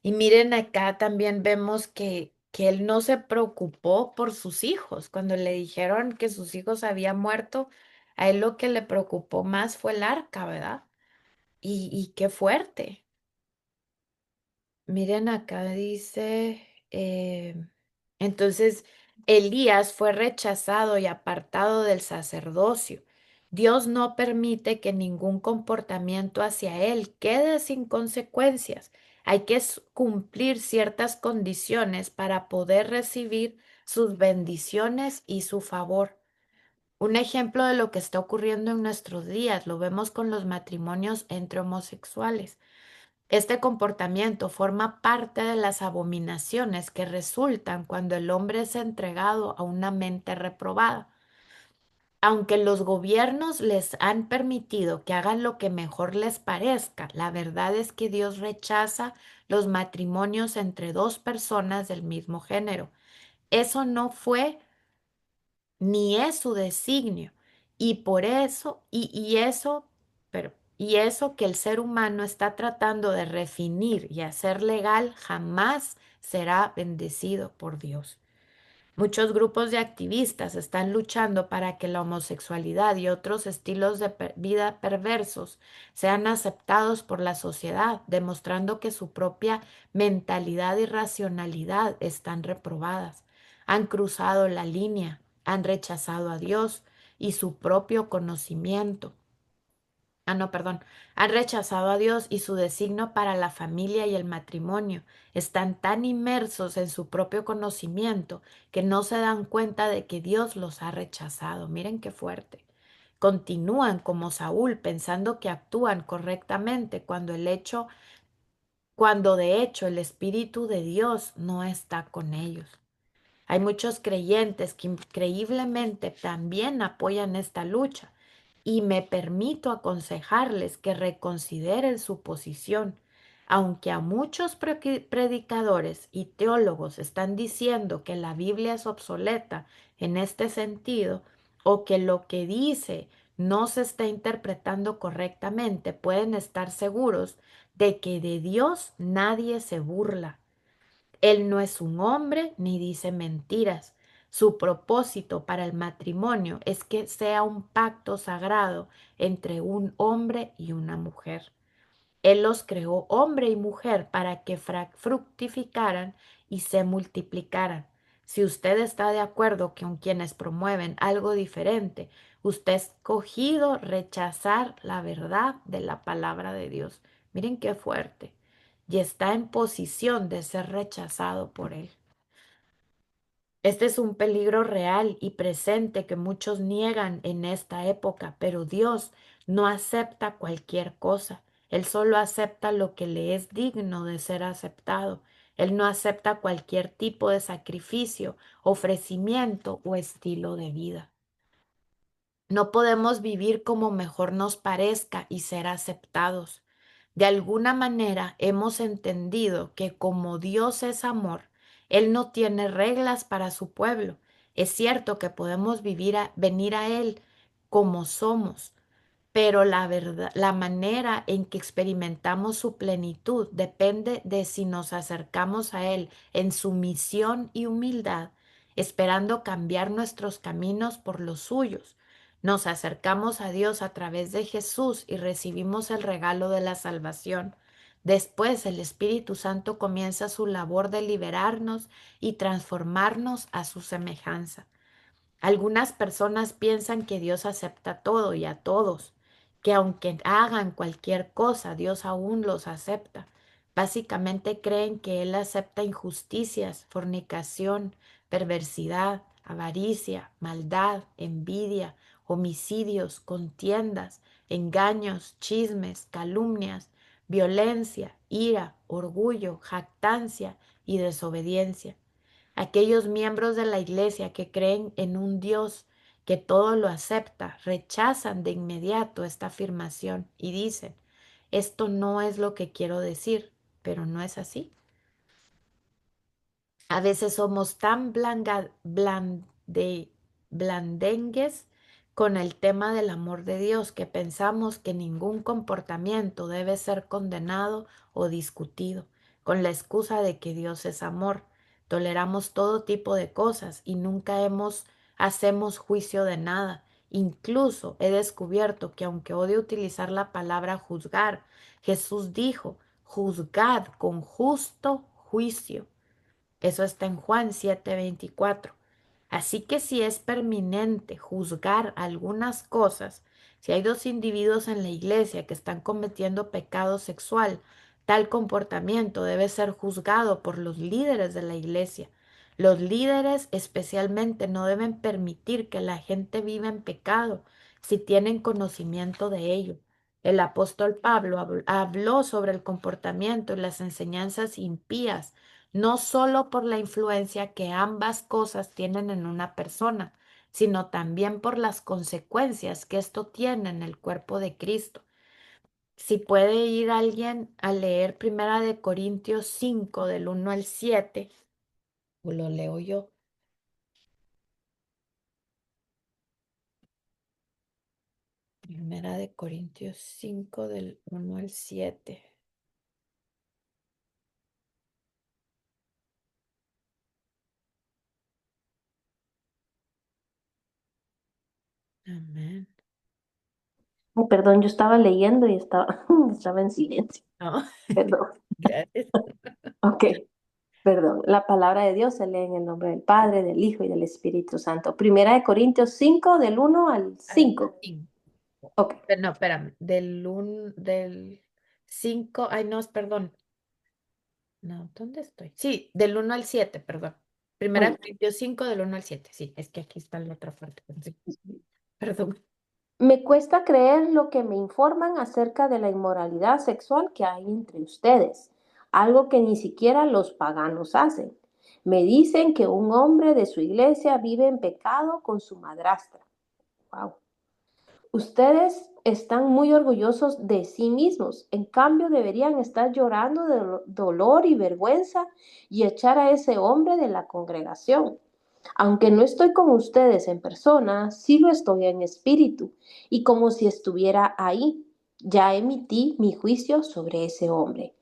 Y miren, acá también vemos que él no se preocupó por sus hijos. Cuando le dijeron que sus hijos habían muerto, a él lo que le preocupó más fue el arca, ¿verdad? Y qué fuerte. Miren, acá dice, entonces Elías fue rechazado y apartado del sacerdocio. Dios no permite que ningún comportamiento hacia él quede sin consecuencias. Hay que cumplir ciertas condiciones para poder recibir sus bendiciones y su favor. Un ejemplo de lo que está ocurriendo en nuestros días lo vemos con los matrimonios entre homosexuales. Este comportamiento forma parte de las abominaciones que resultan cuando el hombre es entregado a una mente reprobada. Aunque los gobiernos les han permitido que hagan lo que mejor les parezca, la verdad es que Dios rechaza los matrimonios entre dos personas del mismo género. Eso no fue ni es su designio. Y por eso, y eso que el ser humano está tratando de refinir y hacer legal, jamás será bendecido por Dios. Muchos grupos de activistas están luchando para que la homosexualidad y otros estilos de vida perversos sean aceptados por la sociedad, demostrando que su propia mentalidad y racionalidad están reprobadas. Han cruzado la línea, han rechazado a Dios y su propio conocimiento. No, perdón. Han rechazado a Dios y su designio para la familia y el matrimonio. Están tan inmersos en su propio conocimiento que no se dan cuenta de que Dios los ha rechazado. Miren qué fuerte. Continúan como Saúl pensando que actúan correctamente cuando de hecho el Espíritu de Dios no está con ellos. Hay muchos creyentes que increíblemente también apoyan esta lucha y me permito aconsejarles que reconsideren su posición. Aunque a muchos predicadores y teólogos están diciendo que la Biblia es obsoleta en este sentido o que lo que dice no se está interpretando correctamente, pueden estar seguros de que de Dios nadie se burla. Él no es un hombre ni dice mentiras. Su propósito para el matrimonio es que sea un pacto sagrado entre un hombre y una mujer. Él los creó hombre y mujer para que fructificaran y se multiplicaran. Si usted está de acuerdo con quienes promueven algo diferente, usted ha escogido rechazar la verdad de la palabra de Dios. Miren qué fuerte. Y está en posición de ser rechazado por él. Este es un peligro real y presente que muchos niegan en esta época, pero Dios no acepta cualquier cosa. Él solo acepta lo que le es digno de ser aceptado. Él no acepta cualquier tipo de sacrificio, ofrecimiento o estilo de vida. No podemos vivir como mejor nos parezca y ser aceptados. De alguna manera hemos entendido que como Dios es amor, Él no tiene reglas para su pueblo. Es cierto que podemos venir a Él como somos, pero la verdad, la manera en que experimentamos su plenitud depende de si nos acercamos a Él en sumisión y humildad, esperando cambiar nuestros caminos por los suyos. Nos acercamos a Dios a través de Jesús y recibimos el regalo de la salvación. Después el Espíritu Santo comienza su labor de liberarnos y transformarnos a su semejanza. Algunas personas piensan que Dios acepta todo y a todos, que aunque hagan cualquier cosa, Dios aún los acepta. Básicamente creen que Él acepta injusticias, fornicación, perversidad, avaricia, maldad, envidia, homicidios, contiendas, engaños, chismes, calumnias, violencia, ira, orgullo, jactancia y desobediencia. Aquellos miembros de la iglesia que creen en un Dios que todo lo acepta, rechazan de inmediato esta afirmación y dicen, esto no es lo que quiero decir, pero no es así. A veces somos tan blandengues con el tema del amor de Dios que pensamos que ningún comportamiento debe ser condenado o discutido, con la excusa de que Dios es amor. Toleramos todo tipo de cosas y nunca hacemos juicio de nada. Incluso he descubierto que aunque odio utilizar la palabra juzgar, Jesús dijo, juzgad con justo juicio. Eso está en Juan 7:24. Así que si es pertinente juzgar algunas cosas, si hay dos individuos en la iglesia que están cometiendo pecado sexual, tal comportamiento debe ser juzgado por los líderes de la iglesia. Los líderes especialmente no deben permitir que la gente viva en pecado si tienen conocimiento de ello. El apóstol Pablo habló sobre el comportamiento y las enseñanzas impías no solo por la influencia que ambas cosas tienen en una persona, sino también por las consecuencias que esto tiene en el cuerpo de Cristo. Si puede ir alguien a leer Primera de Corintios 5 del 1 al 7, o lo leo yo. Primera de Corintios 5 del 1 al 7. Amén. Ay, perdón, yo estaba leyendo y estaba, estaba en silencio. No, Perdón. gracias. Ok, perdón. La palabra de Dios se lee en el nombre del Padre, del Hijo y del Espíritu Santo. Primera de Corintios 5 del 1 al Al 5. 5. Ok. No, espérame, del 5, ay no, perdón. No, ¿dónde estoy? Sí, del 1 al 7, perdón. Muy Primera bien. Corintios 5 del 1 al 7. Sí, es que aquí está la otra parte. Sí, perdón. Me cuesta creer lo que me informan acerca de la inmoralidad sexual que hay entre ustedes, algo que ni siquiera los paganos hacen. Me dicen que un hombre de su iglesia vive en pecado con su madrastra. Wow. Ustedes están muy orgullosos de sí mismos, en cambio deberían estar llorando de dolor y vergüenza y echar a ese hombre de la congregación. Aunque no estoy con ustedes en persona, sí lo estoy en espíritu, y como si estuviera ahí, ya emití mi juicio sobre ese hombre.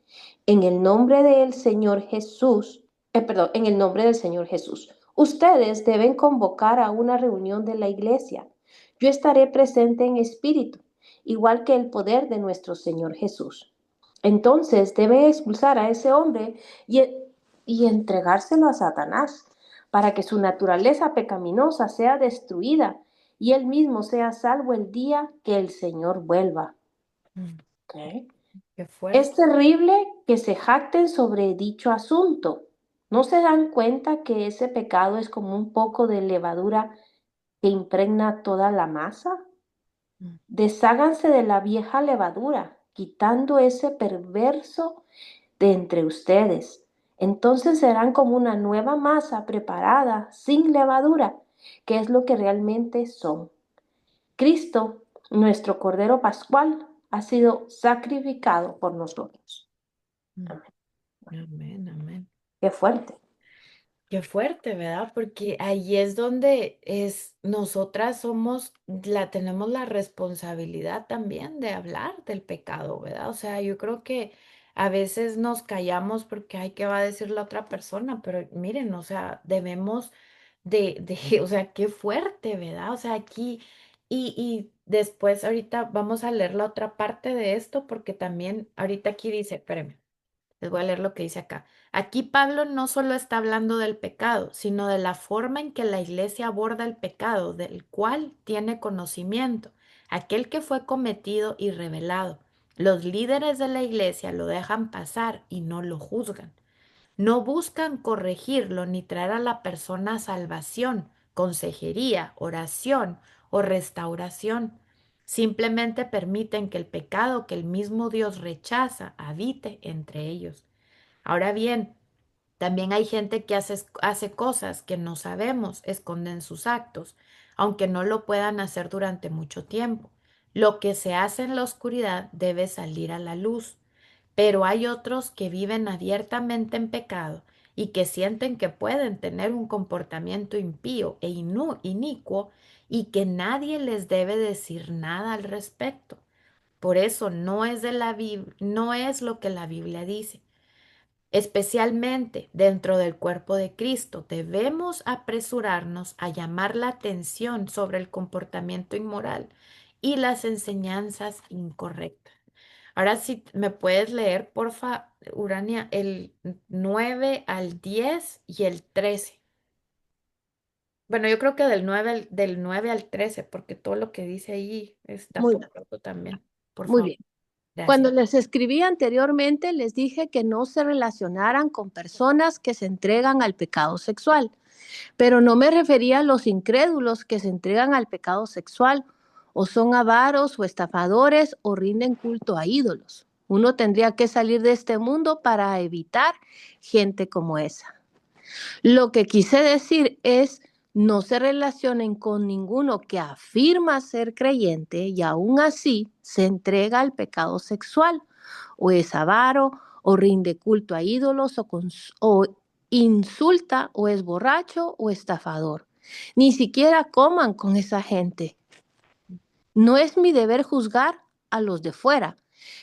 En el nombre del Señor Jesús, en el nombre del Señor Jesús, ustedes deben convocar a una reunión de la iglesia. Yo estaré presente en espíritu, igual que el poder de nuestro Señor Jesús. Entonces deben expulsar a ese hombre y, y entregárselo a Satanás, para que su naturaleza pecaminosa sea destruida y él mismo sea salvo el día que el Señor vuelva. Mm, ¿Okay? qué Es fuerte. terrible que se jacten sobre dicho asunto. ¿No se dan cuenta que ese pecado es como un poco de levadura que impregna toda la masa? Mm, Desháganse de la vieja levadura, quitando ese perverso de entre ustedes. Entonces serán como una nueva masa preparada, sin levadura, que es lo que realmente son. Cristo, nuestro Cordero Pascual, ha sido sacrificado por nosotros. mm. Amén. Amén, amén. Qué fuerte. Qué fuerte, ¿verdad? Porque ahí es donde nosotras tenemos la responsabilidad también de hablar del pecado, ¿verdad? O sea, yo creo que a veces nos callamos porque, ay, ¿qué va a decir la otra persona? Pero miren, o sea, debemos o sea, qué fuerte, ¿verdad? O sea, aquí, y después ahorita vamos a leer la otra parte de esto porque también ahorita aquí dice, espérenme. Les voy a leer lo que dice acá. Aquí Pablo no solo está hablando del pecado, sino de la forma en que la iglesia aborda el pecado, del cual tiene conocimiento, aquel que fue cometido y revelado. Los líderes de la iglesia lo dejan pasar y no lo juzgan. No buscan corregirlo ni traer a la persona salvación, consejería, oración o restauración. Simplemente permiten que el pecado que el mismo Dios rechaza habite entre ellos. Ahora bien, también hay gente que hace cosas que no sabemos, esconden sus actos, aunque no lo puedan hacer durante mucho tiempo. Lo que se hace en la oscuridad debe salir a la luz, pero hay otros que viven abiertamente en pecado y que sienten que pueden tener un comportamiento impío e inicuo y que nadie les debe decir nada al respecto. Por eso no es no es lo que la Biblia dice. Especialmente dentro del cuerpo de Cristo, debemos apresurarnos a llamar la atención sobre el comportamiento inmoral y las enseñanzas incorrectas. Ahora sí, ¿me puedes leer, porfa, Urania, el 9 al 10 y el 13? Bueno, yo creo que del 9 al 13, porque todo lo que dice ahí está Muy bien, poderoso también. Por muy favor, bien. Cuando gracias. les escribí anteriormente, les dije que no se relacionaran con personas que se entregan al pecado sexual, pero no me refería a los incrédulos que se entregan al pecado sexual o son avaros o estafadores o rinden culto a ídolos. Uno tendría que salir de este mundo para evitar gente como esa. Lo que quise decir es, no se relacionen con ninguno que afirma ser creyente y aún así se entrega al pecado sexual, o es avaro, o rinde culto a ídolos, o insulta, o es borracho, o estafador. Ni siquiera coman con esa gente. No es mi deber juzgar a los de fuera,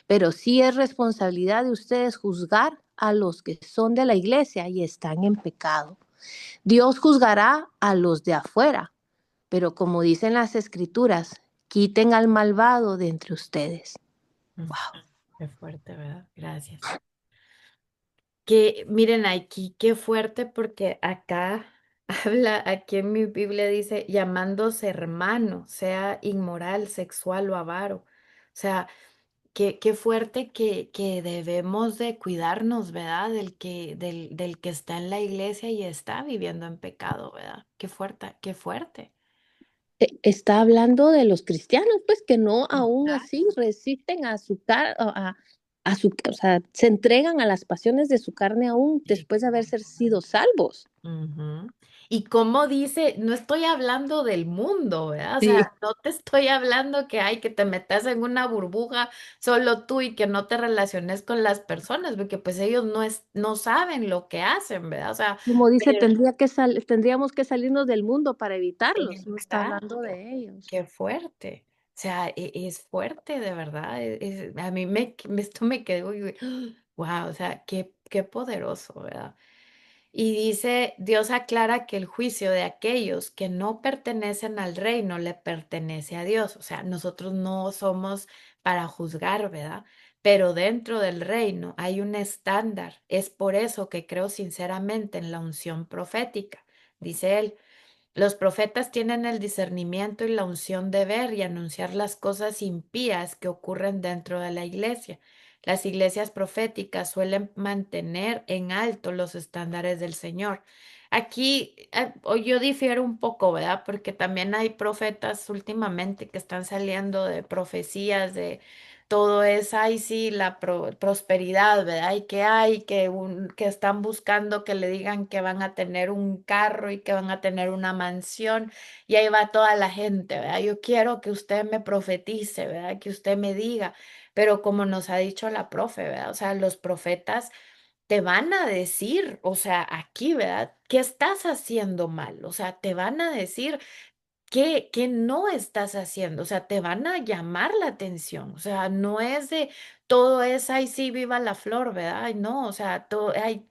pero sí es responsabilidad de ustedes juzgar a los que son de la iglesia y están en pecado. Dios juzgará a los de afuera, pero como dicen las escrituras, quiten al malvado de entre ustedes. Mm, Qué fuerte, ¿verdad? Gracias. Que miren aquí, qué fuerte porque acá habla, aquí en mi Biblia dice, llamándose hermano, sea inmoral, sexual o avaro. O sea, qué fuerte que debemos de cuidarnos, ¿verdad? Del que está en la iglesia y está viviendo en pecado, ¿verdad? Qué fuerte, qué fuerte. Está hablando de los cristianos, pues que no aún así Exacto. resisten a su o sea, se entregan a las pasiones de su carne aún después de haber sido salvos. Ujú. Y como dice, no estoy hablando del mundo, ¿verdad? O sea, Sí. no te estoy hablando que hay que te metas en una burbuja solo tú y que no te relaciones con las personas, porque pues ellos no saben lo que hacen, ¿verdad? O sea, Como dice, pero tendríamos que salirnos del mundo para evitarlos. No está hablando exacto, de ellos. qué fuerte. O sea, es fuerte de verdad. A mí esto me quedó, wow, o sea, qué poderoso, ¿verdad? Y dice, Dios aclara que el juicio de aquellos que no pertenecen al reino le pertenece a Dios. O sea, nosotros no somos para juzgar, ¿verdad? Pero dentro del reino hay un estándar. Es por eso que creo sinceramente en la unción profética. Dice él. Los profetas tienen el discernimiento y la unción de ver y anunciar las cosas impías que ocurren dentro de la iglesia. Las iglesias proféticas suelen mantener en alto los estándares del Señor. Aquí yo difiero un poco, ¿verdad? Porque también hay profetas últimamente que están saliendo de profecías de todo es, ay, sí, la prosperidad, ¿verdad? Y que hay, que están buscando que le digan que van a tener un carro y que van a tener una mansión. Y ahí va toda la gente, ¿verdad? Yo quiero que usted me profetice, ¿verdad? Que usted me diga. Pero como nos ha dicho la profe, ¿verdad? O sea, los profetas te van a decir, o sea, aquí, ¿verdad? ¿Qué estás haciendo mal? O sea, te van a decir ¿qué no estás haciendo? O sea, te van a llamar la atención. O sea, no es de todo es, ay, sí, viva la flor, ¿verdad? Ay, no, o sea, todo, ay,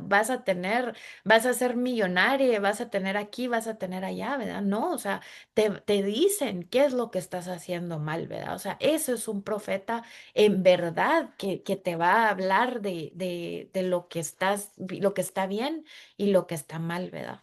vas a tener, vas a ser millonaria, vas a tener aquí, vas a tener allá, ¿verdad? No, o sea, te dicen qué es lo que estás haciendo mal, ¿verdad? O sea, eso es un profeta en verdad que te va a hablar de lo que lo que está bien y lo que está mal, ¿verdad?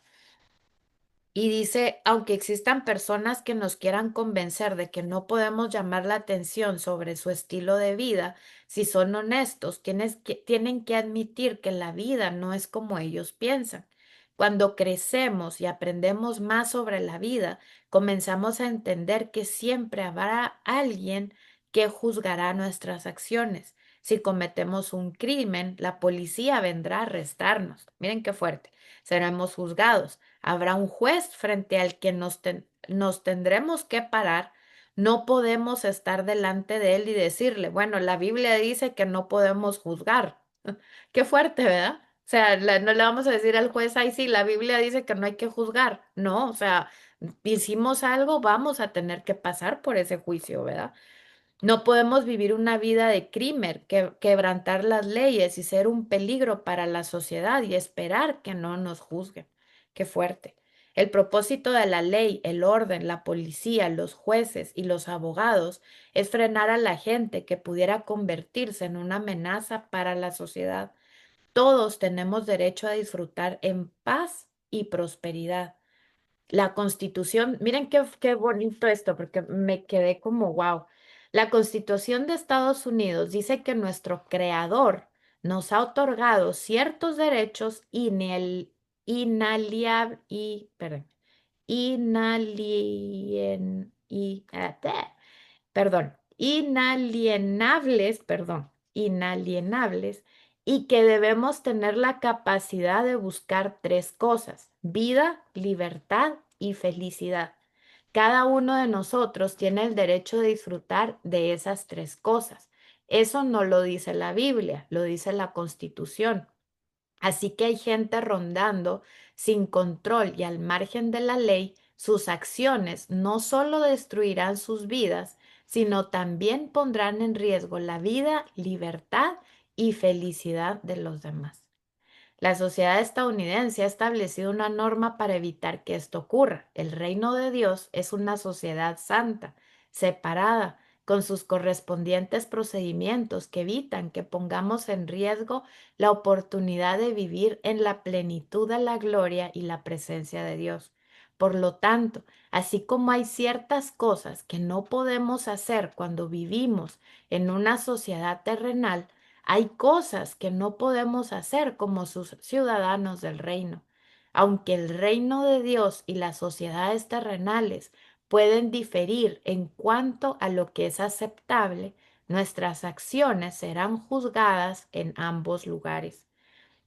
Y dice, aunque existan personas que nos quieran convencer de que no podemos llamar la atención sobre su estilo de vida, si son honestos, tienen que admitir que la vida no es como ellos piensan. Cuando crecemos y aprendemos más sobre la vida, comenzamos a entender que siempre habrá alguien que juzgará nuestras acciones. Si cometemos un crimen, la policía vendrá a arrestarnos. Miren qué fuerte. Seremos juzgados. Habrá un juez frente al que nos tendremos que parar. No podemos estar delante de él y decirle, bueno, la Biblia dice que no podemos juzgar. Qué fuerte, ¿verdad? O sea, no le vamos a decir al juez, ay, sí, la Biblia dice que no hay que juzgar. No, o sea, hicimos algo, vamos a tener que pasar por ese juicio, ¿verdad? No podemos vivir una vida de crimen, quebrantar las leyes y ser un peligro para la sociedad y esperar que no nos juzguen. Qué fuerte. El propósito de la ley, el orden, la policía, los jueces y los abogados es frenar a la gente que pudiera convertirse en una amenaza para la sociedad. Todos tenemos derecho a disfrutar en paz y prosperidad. La Constitución, miren qué bonito esto, porque me quedé como wow. La Constitución de Estados Unidos dice que nuestro creador nos ha otorgado ciertos derechos perdón, inalienables, y que debemos tener la capacidad de buscar tres cosas: vida, libertad y felicidad. Cada uno de nosotros tiene el derecho de disfrutar de esas tres cosas. Eso no lo dice la Biblia, lo dice la Constitución. Así que hay gente rondando sin control y al margen de la ley. Sus acciones no solo destruirán sus vidas, sino también pondrán en riesgo la vida, libertad y felicidad de los demás. La sociedad estadounidense ha establecido una norma para evitar que esto ocurra. El reino de Dios es una sociedad santa, separada, con sus correspondientes procedimientos que evitan que pongamos en riesgo la oportunidad de vivir en la plenitud de la gloria y la presencia de Dios. Por lo tanto, así como hay ciertas cosas que no podemos hacer cuando vivimos en una sociedad terrenal, hay cosas que no podemos hacer como sus ciudadanos del reino. Aunque el reino de Dios y las sociedades terrenales pueden diferir en cuanto a lo que es aceptable, nuestras acciones serán juzgadas en ambos lugares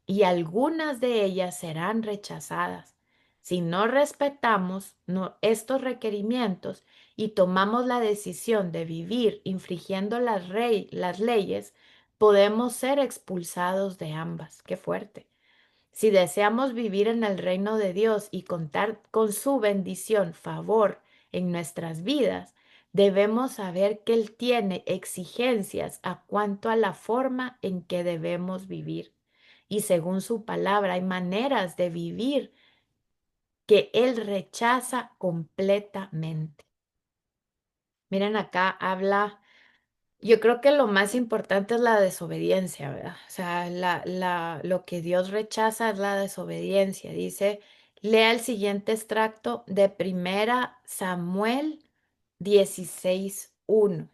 y algunas de ellas serán rechazadas. Si no respetamos estos requerimientos y tomamos la decisión de vivir infringiendo las leyes, podemos ser expulsados de ambas. Qué fuerte. Si deseamos vivir en el reino de Dios y contar con su bendición, favor en nuestras vidas, debemos saber que Él tiene exigencias a cuanto a la forma en que debemos vivir. Y según su palabra, hay maneras de vivir que Él rechaza completamente. Miren, acá habla. Yo creo que lo más importante es la desobediencia, ¿verdad? O sea, lo que Dios rechaza es la desobediencia. Dice, lea el siguiente extracto de Primera Samuel 16:1.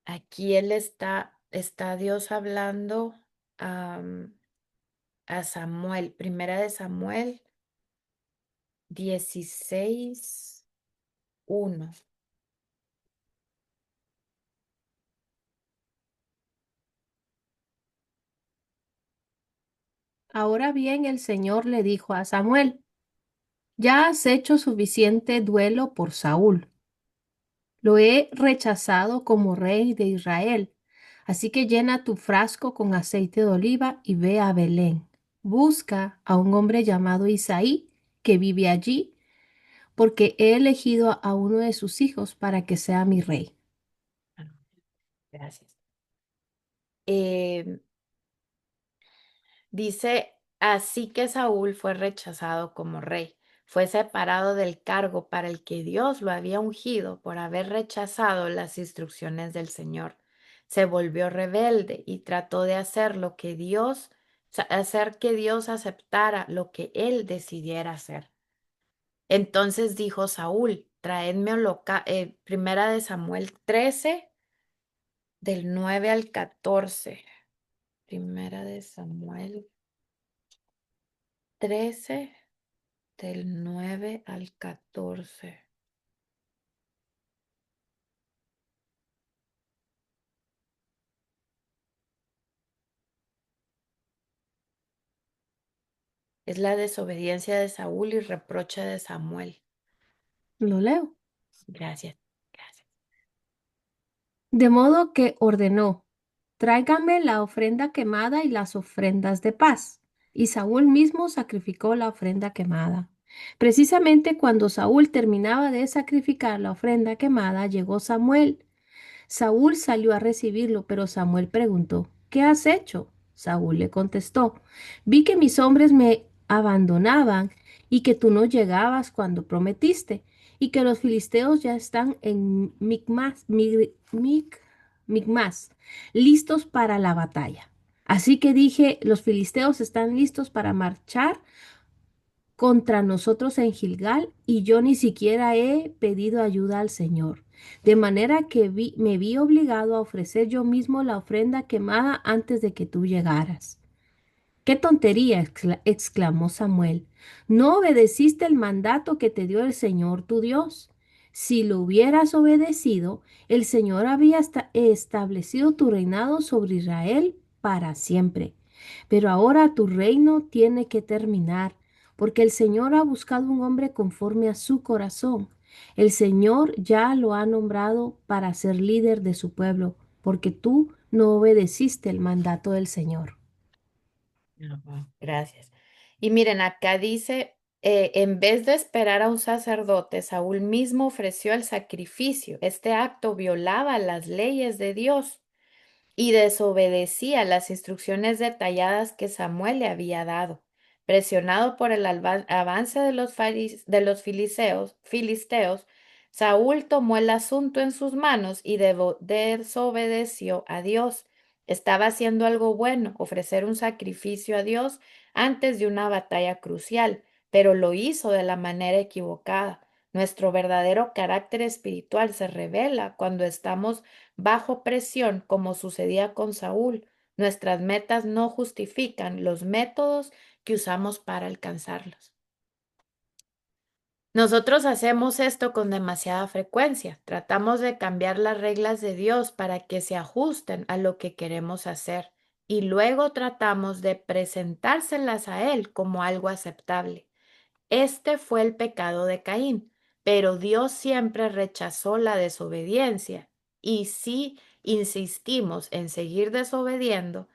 Aquí está Dios hablando am, a Samuel. Primera de Samuel 16:1. Ahora bien, el Señor le dijo a Samuel, ya has hecho suficiente duelo por Saúl. Lo he rechazado como rey de Israel. Así que llena tu frasco con aceite de oliva y ve a Belén. Busca a un hombre llamado Isaí que vive allí. porque he elegido a uno de sus hijos para que sea mi rey. Ah, gracias. Eh, Dice, así que Saúl fue rechazado como rey, fue separado del cargo para el que Dios lo había ungido por haber rechazado las instrucciones del Señor. Se volvió rebelde y trató de hacer lo que hacer que Dios aceptara lo que él decidiera hacer. Entonces dijo Saúl, traedme Primera de Samuel 13 del 9 al 14. Primera de Samuel 13 del 9 al 14. Es la desobediencia de Saúl y reproche de Samuel. Lo leo. Gracias, gracias. De modo que ordenó, tráigame la ofrenda quemada y las ofrendas de paz. Y Saúl mismo sacrificó la ofrenda quemada. Precisamente cuando Saúl terminaba de sacrificar la ofrenda quemada, llegó Samuel. Saúl salió a recibirlo, pero Samuel preguntó, ¿qué has hecho? Saúl le contestó, vi que mis hombres me abandonaban y que tú no llegabas cuando prometiste, y que los filisteos ya están en Micmas, listos para la batalla. Así que dije, los filisteos están listos para marchar contra nosotros en Gilgal y yo ni siquiera he pedido ayuda al Señor. De manera que me vi obligado a ofrecer yo mismo la ofrenda quemada antes de que tú llegaras. ¡Qué tontería! Exclamó Samuel. No obedeciste el mandato que te dio el Señor tu Dios. Si lo hubieras obedecido, el Señor había establecido tu reinado sobre Israel para siempre. Pero ahora tu reino tiene que terminar, porque el Señor ha buscado un hombre conforme a su corazón. El Señor ya lo ha nombrado para ser líder de su pueblo, porque tú no obedeciste el mandato del Señor. Ajá, gracias. Y miren, acá dice, en vez de esperar a un sacerdote, Saúl mismo ofreció el sacrificio. Este acto violaba las leyes de Dios y desobedecía las instrucciones detalladas que Samuel le había dado. Presionado por el avance de los filisteos, Saúl tomó el asunto en sus manos y desobedeció a Dios. Estaba haciendo algo bueno, ofrecer un sacrificio a Dios antes de una batalla crucial, pero lo hizo de la manera equivocada. Nuestro verdadero carácter espiritual se revela cuando estamos bajo presión, como sucedía con Saúl. Nuestras metas no justifican los métodos que usamos para alcanzarlos. Nosotros hacemos esto con demasiada frecuencia. Tratamos de cambiar las reglas de Dios para que se ajusten a lo que queremos hacer y luego tratamos de presentárselas a Él como algo aceptable. Este fue el pecado de Caín, pero Dios siempre rechazó la desobediencia. Y si insistimos en seguir desobedeciendo,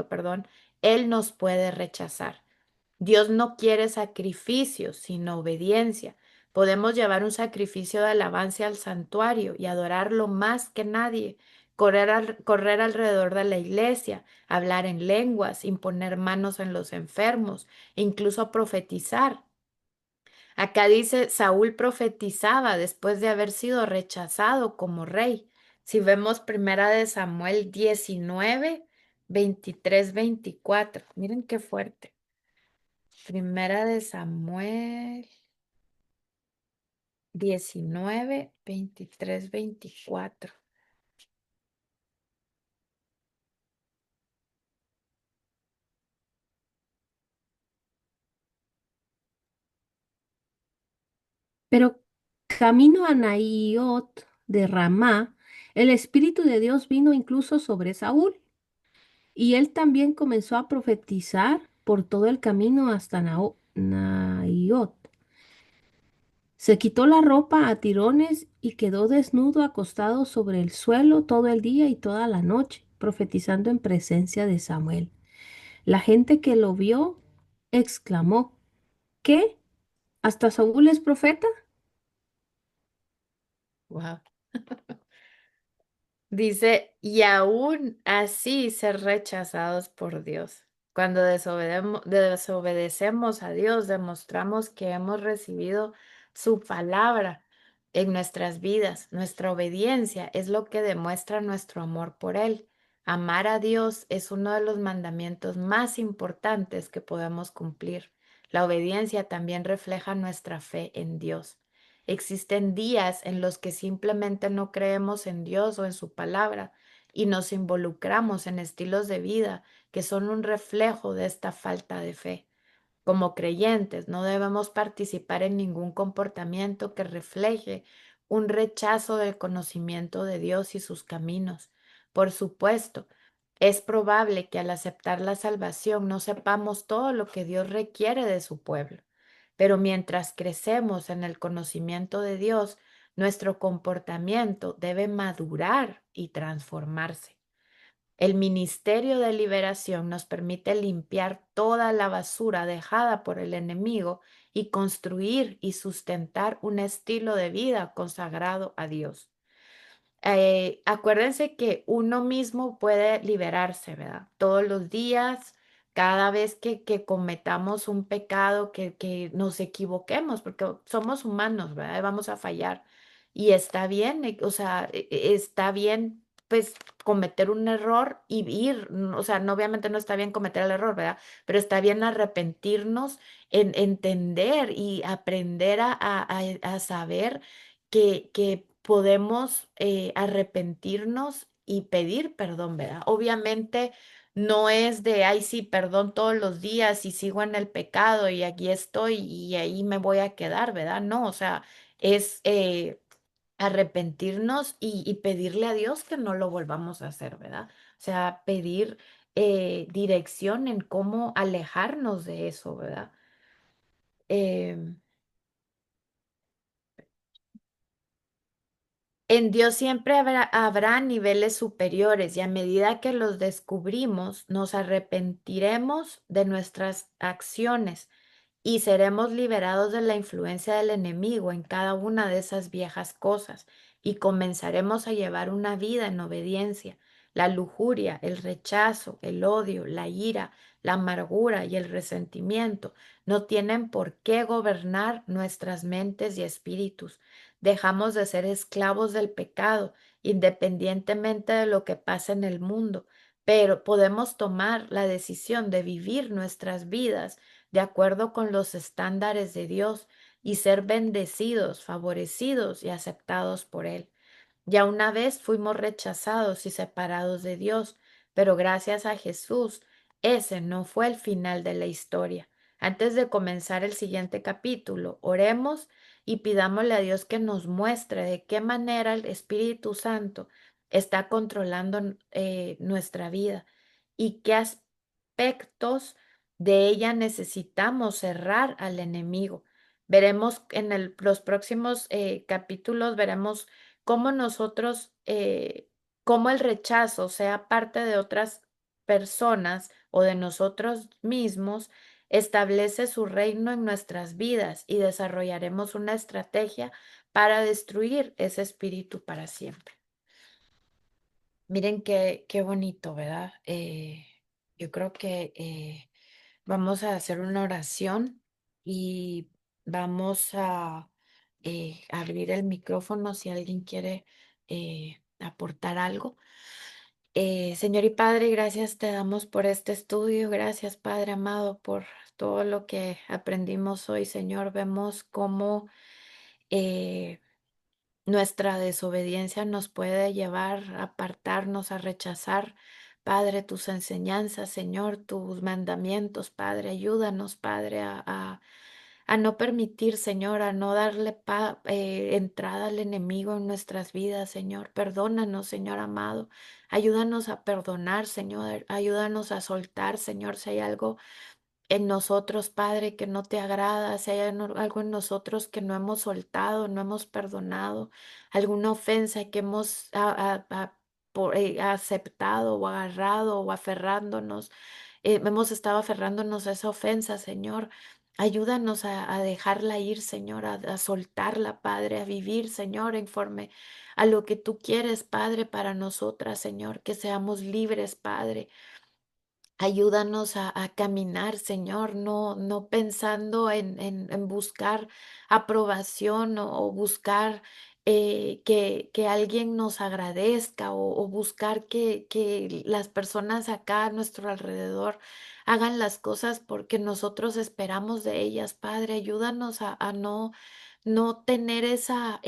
perdón, Él nos puede rechazar. Dios no quiere sacrificios, sino obediencia. Podemos llevar un sacrificio de alabanza al santuario y adorarlo más que nadie, correr alrededor de la iglesia, hablar en lenguas, imponer manos en los enfermos, e incluso profetizar. Acá dice, Saúl profetizaba después de haber sido rechazado como rey. Si vemos primera de Samuel 19, 23, 24. Miren qué fuerte. Primera de Samuel 19, 23, 24. Pero camino a Naiot de Ramá, el Espíritu de Dios vino incluso sobre Saúl, y él también comenzó a profetizar por todo el camino hasta Naiot. Se quitó la ropa a tirones y quedó desnudo acostado sobre el suelo todo el día y toda la noche, profetizando en presencia de Samuel. La gente que lo vio exclamó, ¿qué? ¿Hasta Saúl es profeta? Wow. Dice, y aún así ser rechazados por Dios. Cuando desobedecemos a Dios, demostramos que hemos recibido su palabra en nuestras vidas. Nuestra obediencia es lo que demuestra nuestro amor por Él. Amar a Dios es uno de los mandamientos más importantes que podemos cumplir. La obediencia también refleja nuestra fe en Dios. Existen días en los que simplemente no creemos en Dios o en su palabra y nos involucramos en estilos de vida que son un reflejo de esta falta de fe. Como creyentes, no debemos participar en ningún comportamiento que refleje un rechazo del conocimiento de Dios y sus caminos. Por supuesto, es probable que al aceptar la salvación no sepamos todo lo que Dios requiere de su pueblo, pero mientras crecemos en el conocimiento de Dios, nuestro comportamiento debe madurar y transformarse. El ministerio de liberación nos permite limpiar toda la basura dejada por el enemigo y construir y sustentar un estilo de vida consagrado a Dios. Acuérdense que uno mismo puede liberarse, ¿verdad? Todos los días, cada vez que cometamos un pecado, que nos equivoquemos, porque somos humanos, ¿verdad? Vamos a fallar. Y está bien, o sea, está bien, pues, cometer un error y ir, o sea, no, obviamente no está bien cometer el error, ¿verdad? Pero está bien arrepentirnos, entender y aprender a saber que podemos arrepentirnos y pedir perdón, ¿verdad? Obviamente no es de, ay, sí, perdón todos los días y sigo en el pecado y aquí estoy y ahí me voy a quedar, ¿verdad? No, o sea, es arrepentirnos y pedirle a Dios que no lo volvamos a hacer, ¿verdad? O sea, pedir dirección en cómo alejarnos de eso, ¿verdad? Em, En Dios siempre habrá niveles superiores y a medida que los descubrimos, nos arrepentiremos de nuestras acciones y seremos liberados de la influencia del enemigo en cada una de esas viejas cosas y comenzaremos a llevar una vida en obediencia. La lujuria, el rechazo, el odio, la ira, la amargura y el resentimiento no tienen por qué gobernar nuestras mentes y espíritus. Dejamos de ser esclavos del pecado, independientemente de lo que pasa en el mundo, pero podemos tomar la decisión de vivir nuestras vidas de acuerdo con los estándares de Dios y ser bendecidos, favorecidos y aceptados por Él. Ya una vez fuimos rechazados y separados de Dios, pero gracias a Jesús, ese no fue el final de la historia. Antes de comenzar el siguiente capítulo, oremos y pidámosle a Dios que nos muestre de qué manera el Espíritu Santo está controlando nuestra vida y qué aspectos de ella necesitamos cerrar al enemigo. Veremos en los próximos capítulos, veremos cómo nosotros, cómo el rechazo sea parte de otras personas o de nosotros mismos, establece su reino en nuestras vidas y desarrollaremos una estrategia para destruir ese espíritu para siempre. Miren qué bonito, ¿verdad? Yo creo que vamos a hacer una oración y vamos a abrir el micrófono si alguien quiere aportar algo. Señor y Padre, gracias te damos por este estudio. Gracias, Padre amado, por todo lo que aprendimos hoy, Señor. Vemos cómo eh, nuestra desobediencia nos puede llevar a apartarnos, a rechazar, Padre, tus enseñanzas, Señor, tus mandamientos, Padre. Ayúdanos, Padre, a no permitir, Señor, a no darle entrada al enemigo en nuestras vidas, Señor. Perdónanos, Señor amado. Ayúdanos a perdonar, Señor. Ayúdanos a soltar, Señor, si hay algo en nosotros, Padre, que no te agrada, si hay algo en nosotros que no hemos soltado, no hemos perdonado, alguna ofensa que hemos aceptado o agarrado o aferrándonos, hemos estado aferrándonos a esa ofensa, Señor. Ayúdanos a dejarla ir, Señor, a soltarla, Padre, a vivir, Señor, conforme a lo que tú quieres, Padre, para nosotras, Señor, que seamos libres, Padre. Ayúdanos a caminar, Señor, no pensando en buscar aprobación o buscar que alguien nos agradezca o buscar que las personas acá a nuestro alrededor hagan las cosas porque nosotros esperamos de ellas, Padre. Ayúdanos a no tener esa,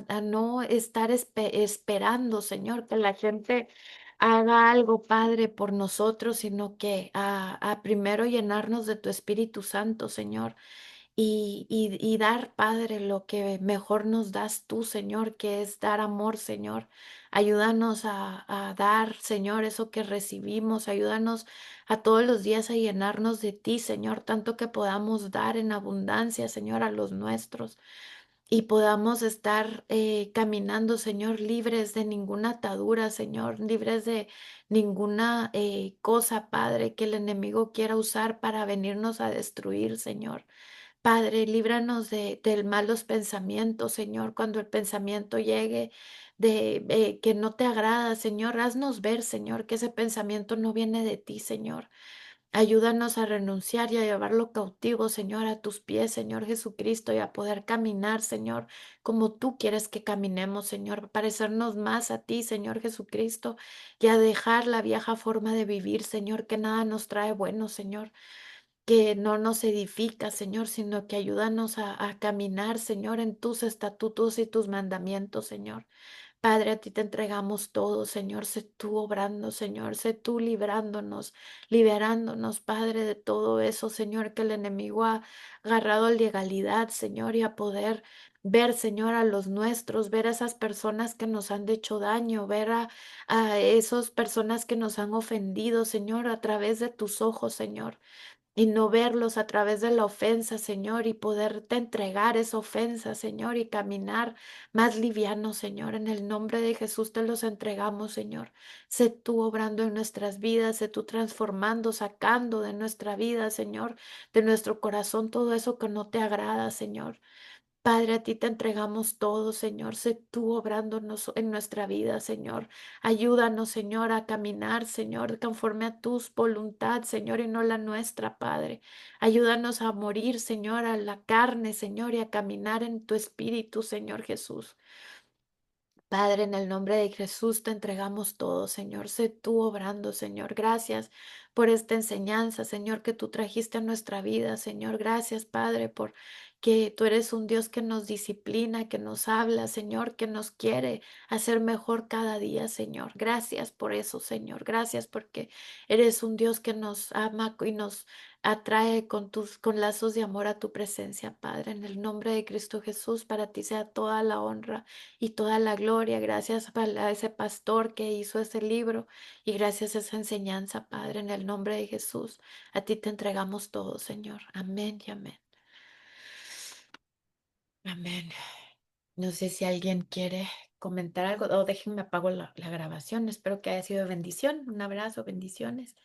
a no estar esperando, Señor, que la gente haga algo, Padre, por nosotros, sino que a primero llenarnos de tu Espíritu Santo, Señor, y dar, Padre, lo que mejor nos das tú, Señor, que es dar amor, Señor. Ayúdanos a dar, Señor, eso que recibimos. Ayúdanos a todos los días a llenarnos de ti, Señor, tanto que podamos dar en abundancia, Señor, a los nuestros y podamos estar caminando, Señor, libres de ninguna atadura, Señor, libres de ninguna cosa, Padre, que el enemigo quiera usar para venirnos a destruir, Señor. Padre, líbranos de malos pensamientos, Señor, cuando el pensamiento llegue de que no te agrada, Señor, haznos ver, Señor, que ese pensamiento no viene de ti, Señor. Ayúdanos a renunciar y a llevarlo cautivo, Señor, a tus pies, Señor Jesucristo, y a poder caminar, Señor, como tú quieres que caminemos, Señor, parecernos más a ti, Señor Jesucristo, y a dejar la vieja forma de vivir, Señor, que nada nos trae bueno, Señor, que no nos edifica, Señor, sino que ayúdanos a caminar, Señor, en tus estatutos y tus mandamientos, Señor. Padre, a ti te entregamos todo, Señor. Sé tú obrando, Señor. Sé tú librándonos, liberándonos, Padre, de todo eso, Señor, que el enemigo ha agarrado a legalidad, Señor, y a poder ver, Señor, a los nuestros, ver a esas personas que nos han hecho daño, ver a esas personas que nos han ofendido, Señor, a través de tus ojos, Señor y no verlos a través de la ofensa, Señor, y poderte entregar esa ofensa, Señor, y caminar más liviano, Señor. En el nombre de Jesús te los entregamos, Señor. Sé tú obrando en nuestras vidas, sé tú transformando, sacando de nuestra vida, Señor, de nuestro corazón todo eso que no te agrada, Señor. Padre, a ti te entregamos todo, Señor. Sé tú obrándonos en nuestra vida, Señor. Ayúdanos, Señor, a caminar, Señor, conforme a tu voluntad, Señor, y no la nuestra, Padre. Ayúdanos a morir, Señor, a la carne, Señor, y a caminar en tu espíritu, Señor Jesús. Padre, en el nombre de Jesús te entregamos todo, Señor. Sé tú obrando, Señor. Gracias por esta enseñanza, Señor, que tú trajiste a nuestra vida, Señor. Gracias, Padre, por que tú eres un Dios que nos disciplina, que nos habla, Señor, que nos quiere hacer mejor cada día, Señor. Gracias por eso, Señor. Gracias porque eres un Dios que nos ama y nos atrae con lazos de amor a tu presencia, Padre. En el nombre de Cristo Jesús, para ti sea toda la honra y toda la gloria. Gracias a ese pastor que hizo ese libro y gracias a esa enseñanza, Padre, en el nombre de Jesús. A ti te entregamos todo, Señor. Amén y amén. Amén. No sé si alguien quiere comentar algo o déjenme apago la grabación. Espero que haya sido de bendición. Un abrazo, bendiciones.